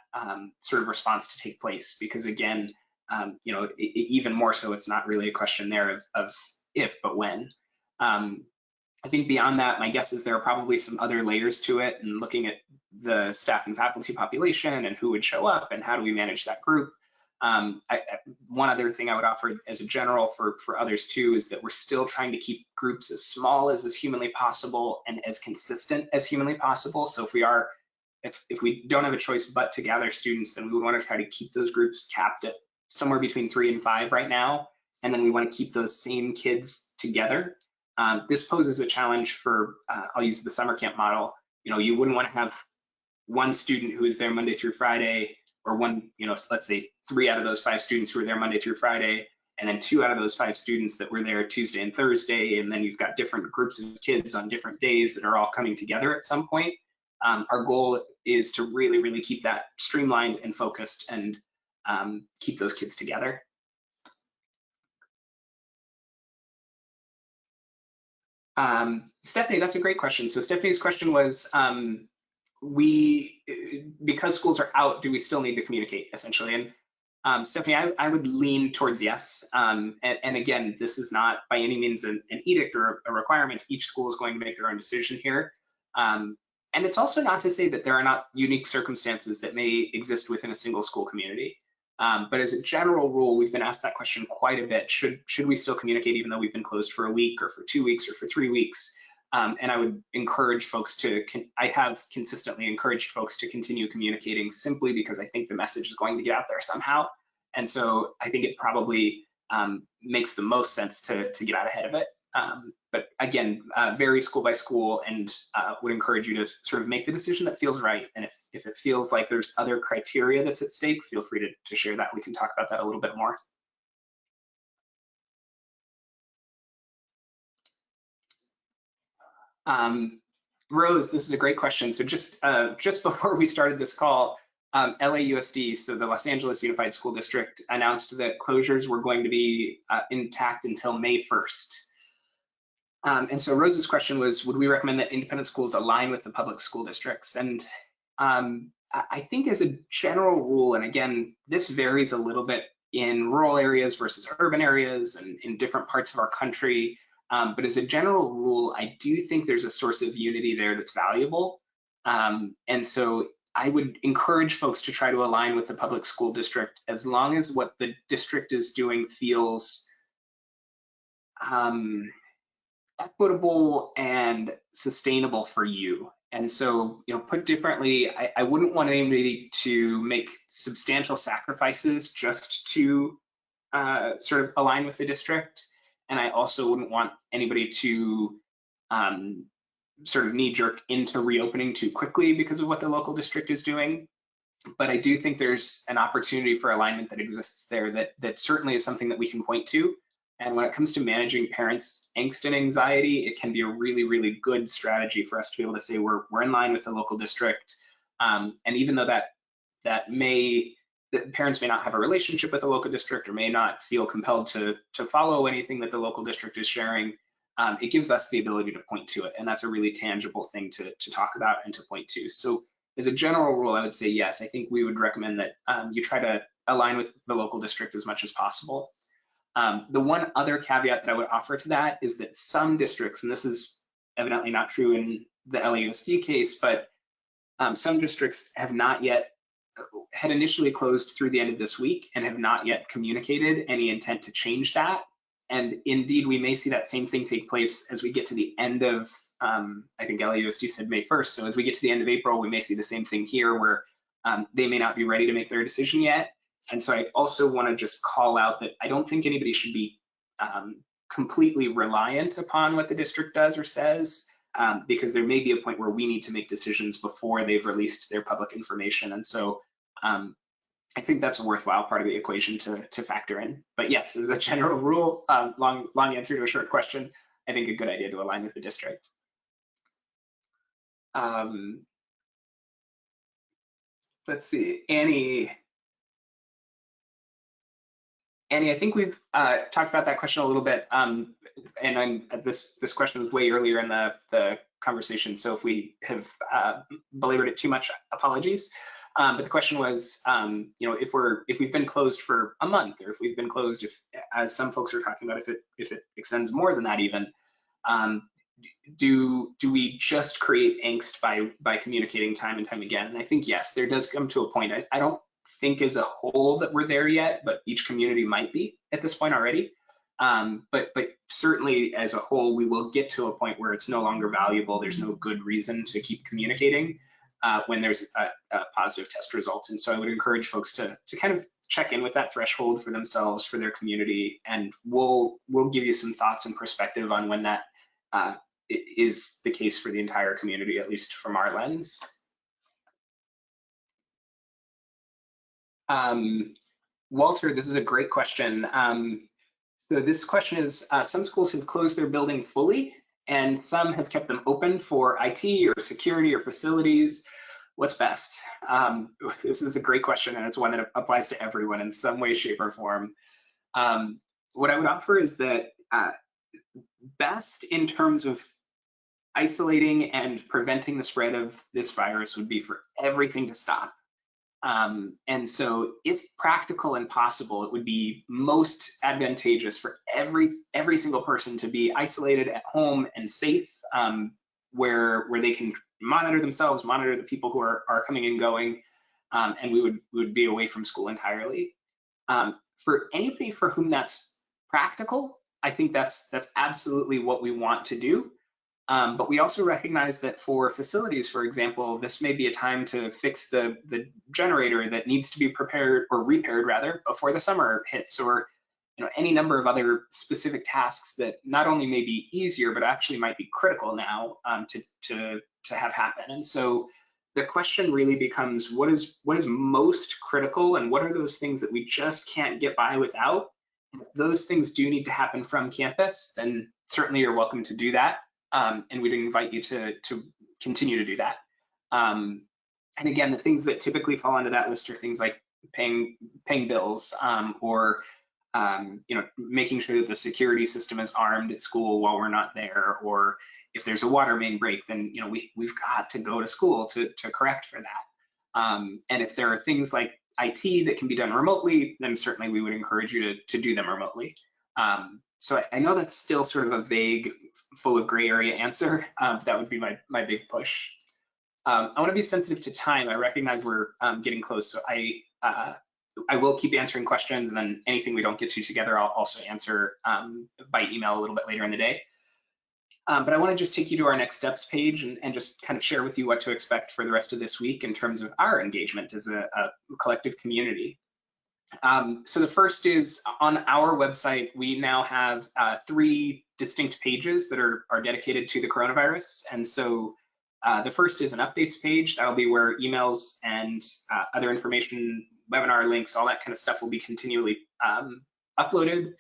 sort of response to take place. Because again, even more so, it's not really a question there of if, but when. I think beyond that, my guess is there are probably some other layers to it, and looking at the staff and faculty population and who would show up and how do we manage that group. One other thing I would offer as a general for others too is that we're still trying to keep groups as small as is humanly possible and as consistent as humanly possible. So if we don't have a choice but to gather students, then we would want to try to keep those groups capped at somewhere between 3 and 5 right now, and then we want to keep those same kids together. This poses a challenge for, I'll use the summer camp model. You wouldn't want to have one student who is there Monday through Friday, or one, let's say 3 out of those 5 students who are there Monday through Friday, and then 2 out of those 5 students that were there Tuesday and Thursday, and then you've got different groups of kids on different days that are all coming together at some point. Our goal is to really, really keep that streamlined and focused and keep those kids together. Stephanie, that's a great question. So Stephanie's question was, because schools are out, do we still need to communicate, essentially? And Stephanie, I would lean towards yes. And again, this is not by any means an edict or a requirement. Each school is going to make their own decision here. And it's also not to say that there are not unique circumstances that may exist within a single school community. But as a general rule, we've been asked that question quite a bit. Should we still communicate even though we've been closed for a week or for 2 weeks or for 3 weeks? And I would encourage folks I have consistently encouraged folks to continue communicating, simply because I think the message is going to get out there somehow. And so I think it probably makes the most sense to get out ahead of it. But again, vary school by school, and would encourage you to sort of make the decision that feels right. And if it feels like there's other criteria that's at stake, feel free to share that. We can talk about that a little bit more. Rose, this is a great question. So just before we started this call, LAUSD, so the Los Angeles Unified School District, announced that closures were going to be intact until May 1st. And so Rose's question was, would we recommend that independent schools align with the public school districts? And I think as a general rule, and again, this varies a little bit in rural areas versus urban areas and in different parts of our country, but as a general rule, I do think there's a source of unity there that's valuable. And so I would encourage folks to try to align with the public school district as long as what the district is doing feels equitable and sustainable for you. And so, put differently, I wouldn't want anybody to make substantial sacrifices just to sort of align with the district. And I also wouldn't want anybody to sort of knee-jerk into reopening too quickly because of what the local district is doing. But I do think there's an opportunity for alignment that exists there that certainly is something that we can point to. And when it comes to managing parents' angst and anxiety, it can be a really, really good strategy for us to be able to say we're in line with the local district. And even though that parents may not have a relationship with the local district or may not feel compelled to follow anything that the local district is sharing, it gives us the ability to point to it. And that's a really tangible thing to talk about and to point to. So as a general rule, I would say yes, I think we would recommend that you try to align with the local district as much as possible. The one other caveat that I would offer to that is that some districts, and this is evidently not true in the LAUSD case, but some districts have not yet, had initially closed through the end of this week and have not yet communicated any intent to change that. And indeed, we may see that same thing take place as we get to the end of, I think LAUSD said May 1st. So as we get to the end of April, we may see the same thing here where they may not be ready to make their decision yet. And so I also want to just call out that I don't think anybody should be completely reliant upon what the district does or says, because there may be a point where we need to make decisions before they've released their public information. And so I think that's a worthwhile part of the equation to factor in. But yes, as a general rule, long answer to a short question, I think a good idea to align with the district. Let's see, Annie, I think we've talked about that question a little bit, and this question was way earlier in the conversation, so if we have belabored it too much, apologies. But the question was, if we've been closed for a month, or if we've been closed, as some folks are talking about, if it extends more than that even, do we just create angst by communicating time and time again? And I think yes, there does come to a point. I don't think as a whole that we're there yet, but each community might be at this point already. But certainly as a whole, we will get to a point where it's no longer valuable. There's no good reason to keep communicating when there's a positive test result. And so I would encourage folks to kind of check in with that threshold for themselves, for their community, and we'll give you some thoughts and perspective on when that is the case for the entire community, at least from our lens. Walter, this is a great question. So this question is, some schools have closed their building fully and some have kept them open for IT or security or facilities. What's best? This is a great question, and it's one that applies to everyone in some way, shape, or form. What I would offer is that best in terms of isolating and preventing the spread of this virus would be for everything to stop. And so if practical and possible, it would be most advantageous for every single person to be isolated at home and safe, where they can monitor themselves, monitor the people who are coming and going, and we would be away from school entirely. For anybody for whom that's practical, I think that's absolutely what we want to do. But we also recognize that for facilities, for example, this may be a time to fix the generator that needs to be repaired rather before the summer hits, or any number of other specific tasks that not only may be easier but actually might be critical now to have happen. And so the question really becomes, what is most critical, and what are those things that we just can't get by without? And if those things do need to happen from campus, then certainly you're welcome to do that. And we'd invite you to continue to do that. And again, the things that typically fall into that list are things like paying bills, or making sure that the security system is armed at school while we're not there, or if there's a water main break, then we've got to go to school to correct for that. And if there are things like IT that can be done remotely, then certainly we would encourage you to do them remotely. So I know that's still sort of a vague, full of gray area answer. That would be my big push. I want to be sensitive to time. I recognize we're getting close, so I will keep answering questions, and then anything we don't get to together, I'll also answer by email a little bit later in the day. But I want to just take you to our next steps page and just kind of share with you what to expect for the rest of this week in terms of our engagement as a collective community. So the first is on our website, we now have 3 distinct pages that are dedicated to the coronavirus. And so the first is an updates page. That'll be where emails and other information, webinar links, all that kind of stuff will be continually uploaded.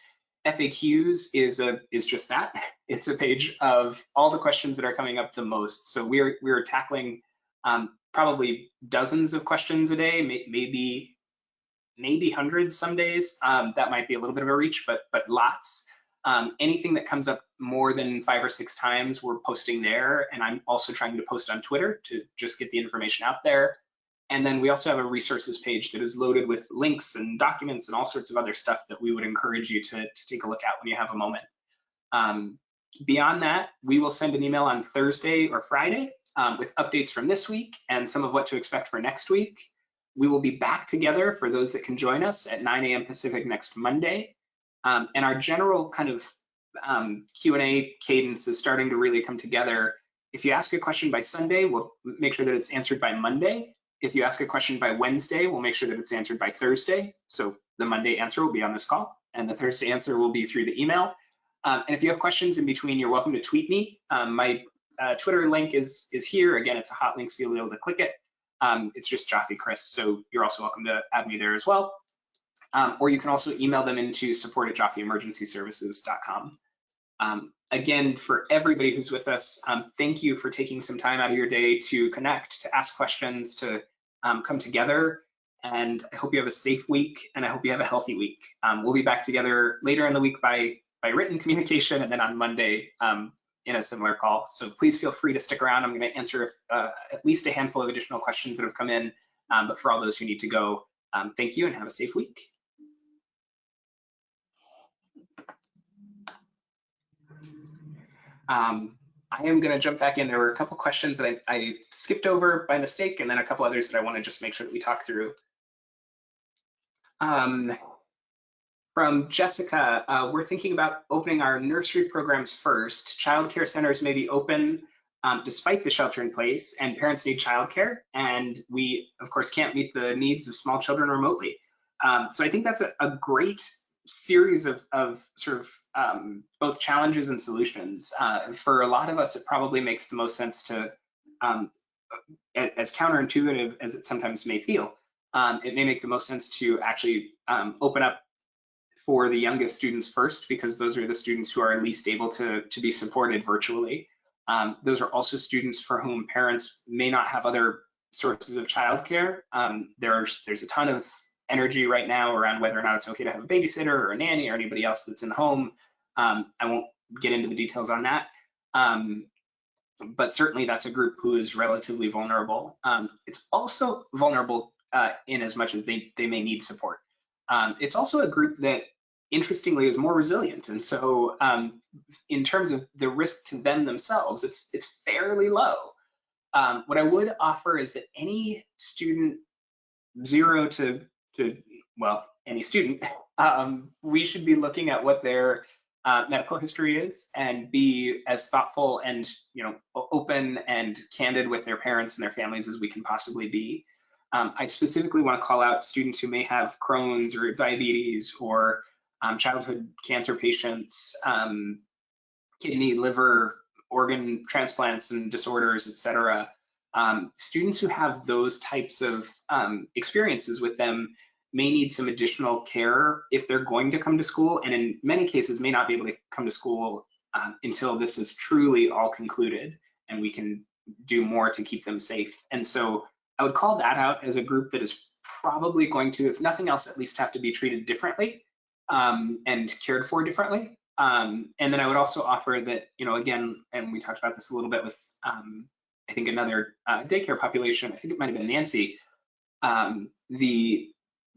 FAQs is just that. It's a page of all the questions that are coming up the most. So we're tackling probably dozens of questions a day, maybe hundreds some days. That might be a little bit of a reach, but lots. Anything that comes up more than 5 or 6 times, we're posting there. And I'm also trying to post on Twitter to just get the information out there. And then we also have a resources page that is loaded with links and documents and all sorts of other stuff that we would encourage you to take a look at when you have a moment. Beyond that, we will send an email on Thursday or Friday with updates from this week and some of what to expect for next week. We will be back together for those that can join us at 9 a.m. Pacific next Monday. And our general kind of Q&A cadence is starting to really come together. If you ask a question by Sunday, we'll make sure that it's answered by Monday. If you ask a question by Wednesday, we'll make sure that it's answered by Thursday. So the Monday answer will be on this call, and the Thursday answer will be through the email. And if you have questions in between, you're welcome to tweet me. My Twitter link is here. Again, it's a hot link, so you'll be able to click it. It's just Joffe Chris, so you're also welcome to add me there as well. Or you can also email them into support@joffeemergencyservices.com. Again, for everybody who's with us, thank you for taking some time out of your day to connect, to ask questions, to come together. And I hope you have a safe week, and I hope you have a healthy week. We'll be back together later in the week by written communication, and then on Monday in a similar call. So please feel free to stick around. I'm going to answer at least a handful of additional questions that have come in. But for all those who need to go, thank you and have a safe week. I am going to jump back in. There were a couple questions that I skipped over by mistake, and then a couple others that I want to just make sure that we talk through. From Jessica, we're thinking about opening our nursery programs first. Childcare centers may be open despite the shelter in place, and parents need childcare, and we, of course, can't meet the needs of small children remotely. So I think that's a great series of sort of both challenges and solutions. For a lot of us, it probably makes the most sense to, as counterintuitive as it sometimes may feel, it may make the most sense to actually open up for the youngest students first, because those are the students who are least able to be supported virtually. Those are also students for whom parents may not have other sources of childcare. There's a ton of energy right now around whether or not it's okay to have a babysitter or a nanny or anybody else that's in the home. I won't get into the details on that. But certainly that's a group who is relatively vulnerable. It's also vulnerable in as much as they may need support. It's also a group that, interestingly, is more resilient. And so in terms of the risk to them themselves, it's fairly low. What I would offer is that any student, 0 to well, any student, we should be looking at what their medical history is and be as thoughtful and open and candid with their parents and their families as we can possibly be. I specifically want to call out students who may have Crohn's or diabetes or childhood cancer patients, kidney, liver, organ transplants and disorders, et cetera. Students who have those types of experiences with them may need some additional care if they're going to come to school, and in many cases may not be able to come to school until this is truly all concluded and we can do more to keep them safe. And so I would call that out as a group that is probably going to, if nothing else, at least have to be treated differently and cared for differently. And then I would also offer that, again, and we talked about this a little bit with, I think, another daycare population, I think it might have been Nancy,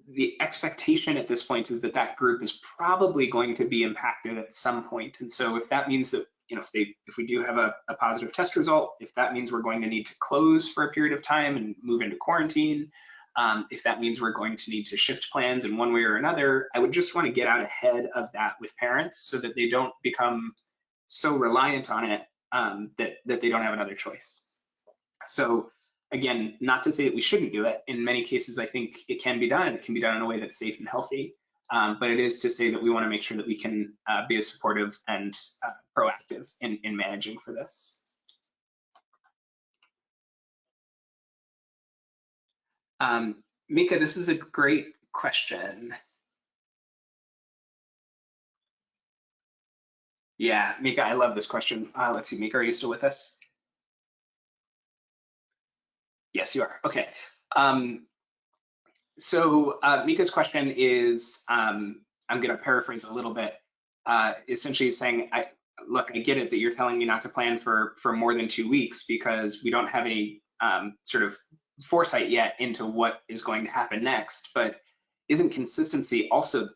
the expectation at this point is that that group is probably going to be impacted at some point. And so if that means that, if we do have a positive test result, if that means we're going to need to close for a period of time and move into quarantine, if that means we're going to need to shift plans in one way or another, I would just want to get out ahead of that with parents so that they don't become so reliant on it that they don't have another choice. So again, not to say that we shouldn't do it. In many cases, I think it can be done, and it can be done in a way that's safe and healthy. But it is to say that we want to make sure that we can be as supportive and proactive in managing for this. Mika, this is a great question. Yeah, Mika, I love this question. Let's see, Mika, are you still with us? Yes, you are. Okay. Um, Mika's question is, I'm going to paraphrase a little bit, essentially saying, look, I get it that you're telling me not to plan for more than 2 weeks because we don't have any sort of foresight yet into what is going to happen next. But isn't consistency also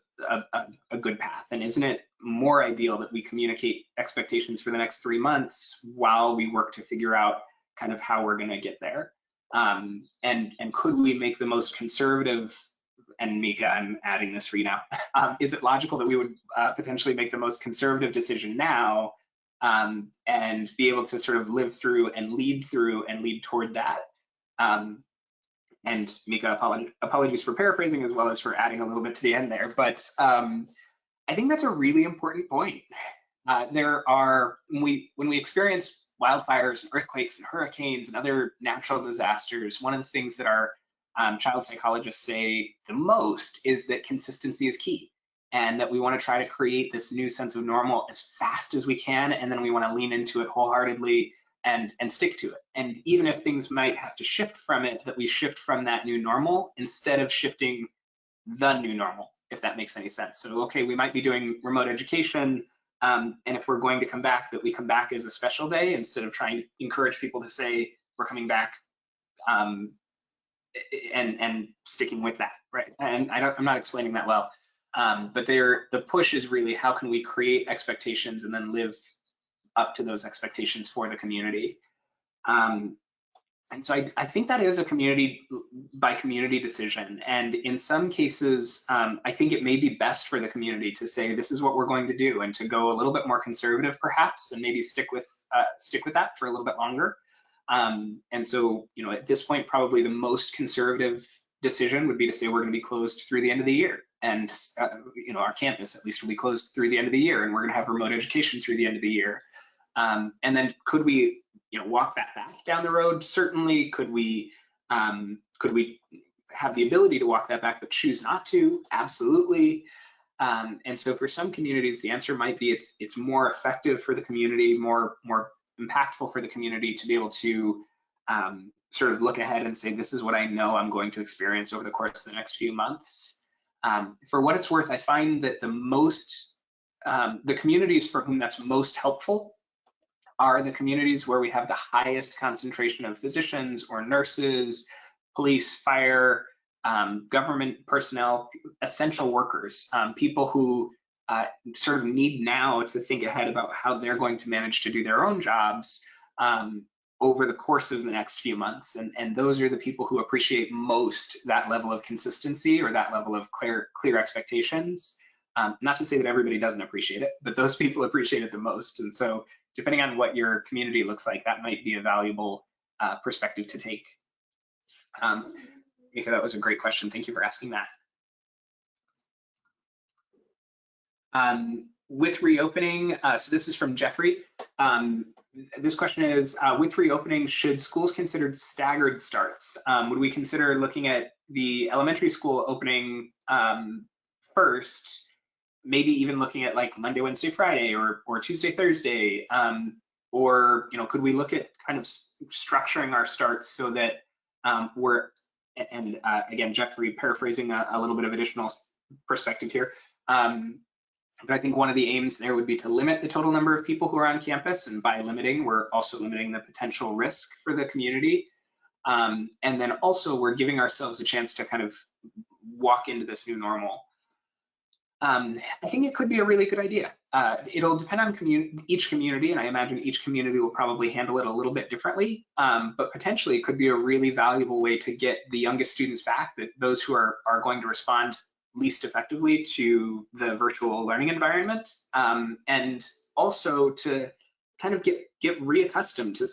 a good path? And isn't it more ideal that we communicate expectations for the next 3 months while we work to figure out kind of how we're going to get there? And could we make the most conservative, and Mika, I'm adding this for you now, is it logical that we would potentially make the most conservative decision now and be able to sort of live through and lead toward that? Um, and Mika, apologies for paraphrasing as well as for adding a little bit to the end there, but I think that's a really important point. There are, when we experience wildfires and earthquakes and hurricanes and other natural disasters, one of the things that our child psychologists say the most is that consistency is key, and that we want to try to create this new sense of normal as fast as we can, and then we want to lean into it wholeheartedly and stick to it. And even if things might have to shift from it, that we shift from that new normal instead of shifting the new normal, if that makes any sense. So, okay, we might be doing remote education, and if we're going to come back, that we come back as a special day instead of trying to encourage people to say we're coming back um, and sticking with that, right? And I'm not explaining that well, but the push is really how can we create expectations and then live up to those expectations for the community. Um, and so I think that is a community by community decision. And in some cases, I think it may be best for the community to say, this is what we're going to do, and to go a little bit more conservative perhaps, and maybe stick with that for a little bit longer. And so, at this point, probably the most conservative decision would be to say we're going to be closed through the end of the year. And, our campus at least will be closed through the end of the year, and we're going to have remote education through the end of the year. And then could we, walk that back down the road? Certainly. Could we have the ability to walk that back, but choose not to? Absolutely. And so for some communities, the answer might be it's more effective for the community, more impactful for the community to be able to sort of look ahead and say, this is what I know I'm going to experience over the course of the next few months. For what it's worth, I find that the communities for whom that's most helpful are the communities where we have the highest concentration of physicians or nurses, police, fire, government personnel, essential workers, people who sort of need now to think ahead about how they're going to manage to do their own jobs over the course of the next few months. And those are the people who appreciate most that level of consistency or that level of clear expectations. Not to say that everybody doesn't appreciate it, but those people appreciate it the most. And so depending on what your community looks like, that might be a valuable perspective to take. Mika, that was a great question. Thank you for asking that. With reopening, so this is from Jeffrey. This question is, with reopening, should schools consider staggered starts? Would we consider looking at the elementary school opening first, maybe even looking at like Monday, Wednesday, Friday, or Tuesday, Thursday? Or could we look at kind of structuring our starts so that we're, and again, Jeffrey, paraphrasing a little bit of additional perspective here. But I think one of the aims there would be to limit the total number of people who are on campus, and by limiting, we're also limiting the potential risk for the community. And then also we're giving ourselves a chance to kind of walk into this new normal. I think it could be a really good idea. It'll depend on each community, and I imagine each community will probably handle it a little bit differently, but potentially it could be a really valuable way to get the youngest students back, those who are going to respond least effectively to the virtual learning environment, and also to kind of get reaccustomed to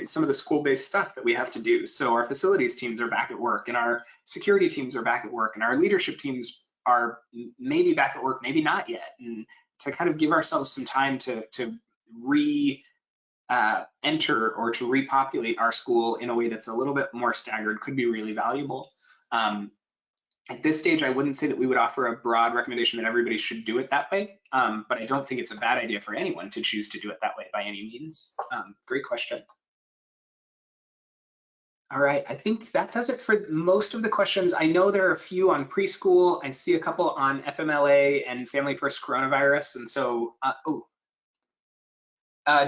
some of the school-based stuff that we have to do. So our facilities teams are back at work, and our security teams are back at work, and our leadership teams are maybe back at work, maybe not yet, and to kind of give ourselves some time to enter or to repopulate our school in a way that's a little bit more staggered could be really valuable. At this stage, I wouldn't say that we would offer a broad recommendation that everybody should do it that way, but I don't think it's a bad idea for anyone to choose to do it that way by any means. Great question. All right, I think that does it for most of the questions. I know there are a few on preschool. I see a couple on FMLA and Family First Coronavirus. And so,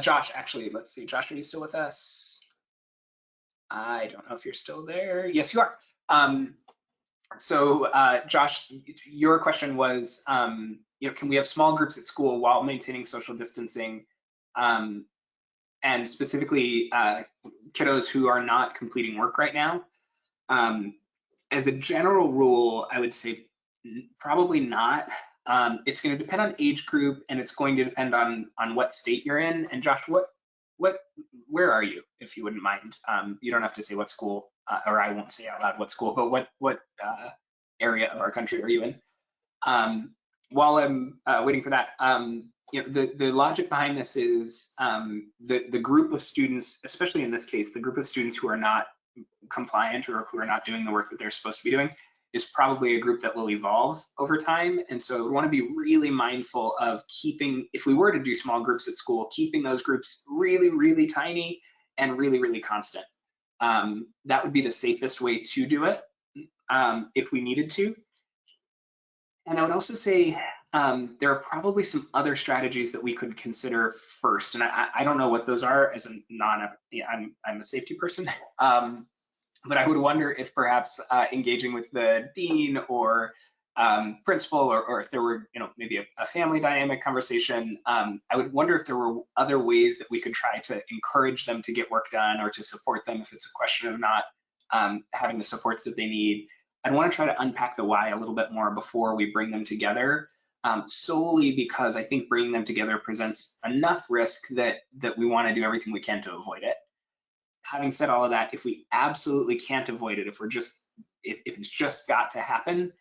Josh, actually, let's see. Josh, are you still with us? I don't know if you're still there. Yes, you are. Josh, your question was, can we have small groups at school while maintaining social distancing? And specifically kiddos who are not completing work right now. As a general rule, I would say probably not. It's going to depend on age group, and it's going to depend on what state you're in. And Josh, where are you, if you wouldn't mind? You don't have to say what school, or I won't say out loud what school, but what area of our country are you in? While I'm waiting for that, the logic behind this is the group of students, especially in this case, the group of students who are not compliant or who are not doing the work that they're supposed to be doing is probably a group that will evolve over time. And so we want to be really mindful of keeping, if we were to do small groups at school, keeping those groups really, really tiny and really, really constant. That would be the safest way to do it if we needed to. And I would also say there are probably some other strategies that we could consider first. And I don't know what those are as a I'm a safety person. But I would wonder if perhaps engaging with the dean or principal, or if there were, maybe a family dynamic conversation, I would wonder if there were other ways that we could try to encourage them to get work done or to support them if it's a question of not having the supports that they need. I'd want to try to unpack the why a little bit more before we bring them together, solely because I think bringing them together presents enough risk that we want to do everything we can to avoid it. Having said all of that, if we absolutely can't avoid it, if it's just got to happen,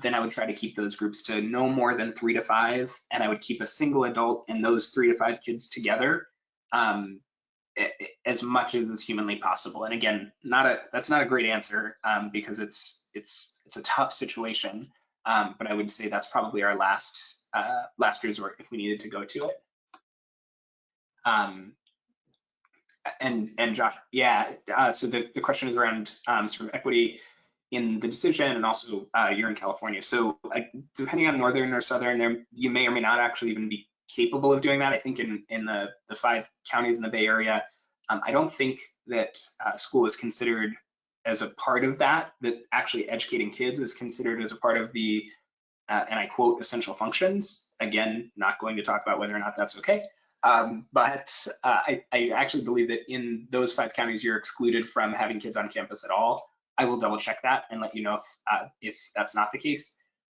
then I would try to keep those groups to no more than 3 to 5, and I would keep a single adult and those 3 to 5 kids together as much as is humanly possible. And again, that's not a great answer because it's a tough situation, but I would say that's probably our last resort if we needed to go to it. And Josh, yeah, so the question is around sort of equity in the decision, and also you're in California. So depending on northern or southern, you may or may not actually even be capable of doing that. I think in the 5 counties in the Bay Area, I don't think that school is considered as a part of that actually educating kids is considered as a part of the, and I quote, essential functions. Again, not going to talk about whether or not that's okay. But I actually believe that in those 5 counties, you're excluded from having kids on campus at all. I will double check that and let you know if that's not the case.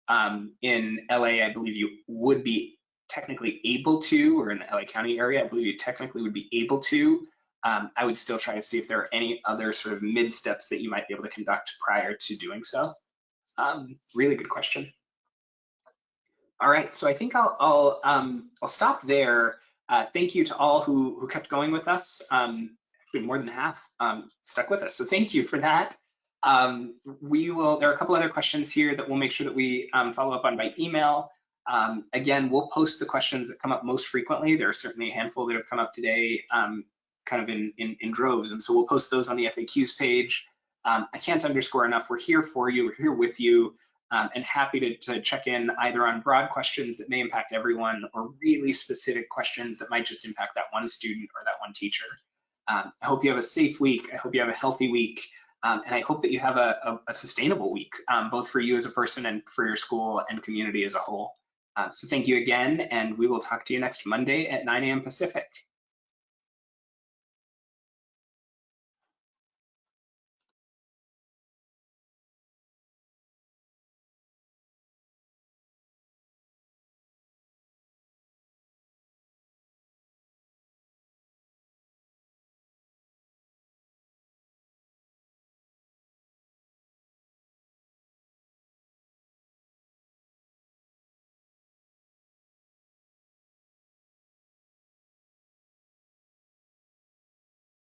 In LA, I believe you would be technically able to, or in the LA County area, I believe you technically would be able to. I would still try to see if there are any other sort of mid steps that you might be able to conduct prior to doing so. Really good question. All right, so I think I'll stop there. Thank you to all who kept going with us. Actually, more than half stuck with us, so thank you for that. There are a couple other questions here that we'll make sure that we follow up on by email. Again, we'll post the questions that come up most frequently. There are certainly a handful that have come up today, kind of in droves, and so we'll post those on the FAQs page. I can't underscore enough, we're here for you, we're here with you. And happy to check in either on broad questions that may impact everyone or really specific questions that might just impact that one student or that one teacher. I hope you have a safe week. I hope you have a healthy week. And I hope that you have a sustainable week, both for you as a person and for your school and community as a whole. So thank you again, and we will talk to you next Monday at 9 a.m. Pacific.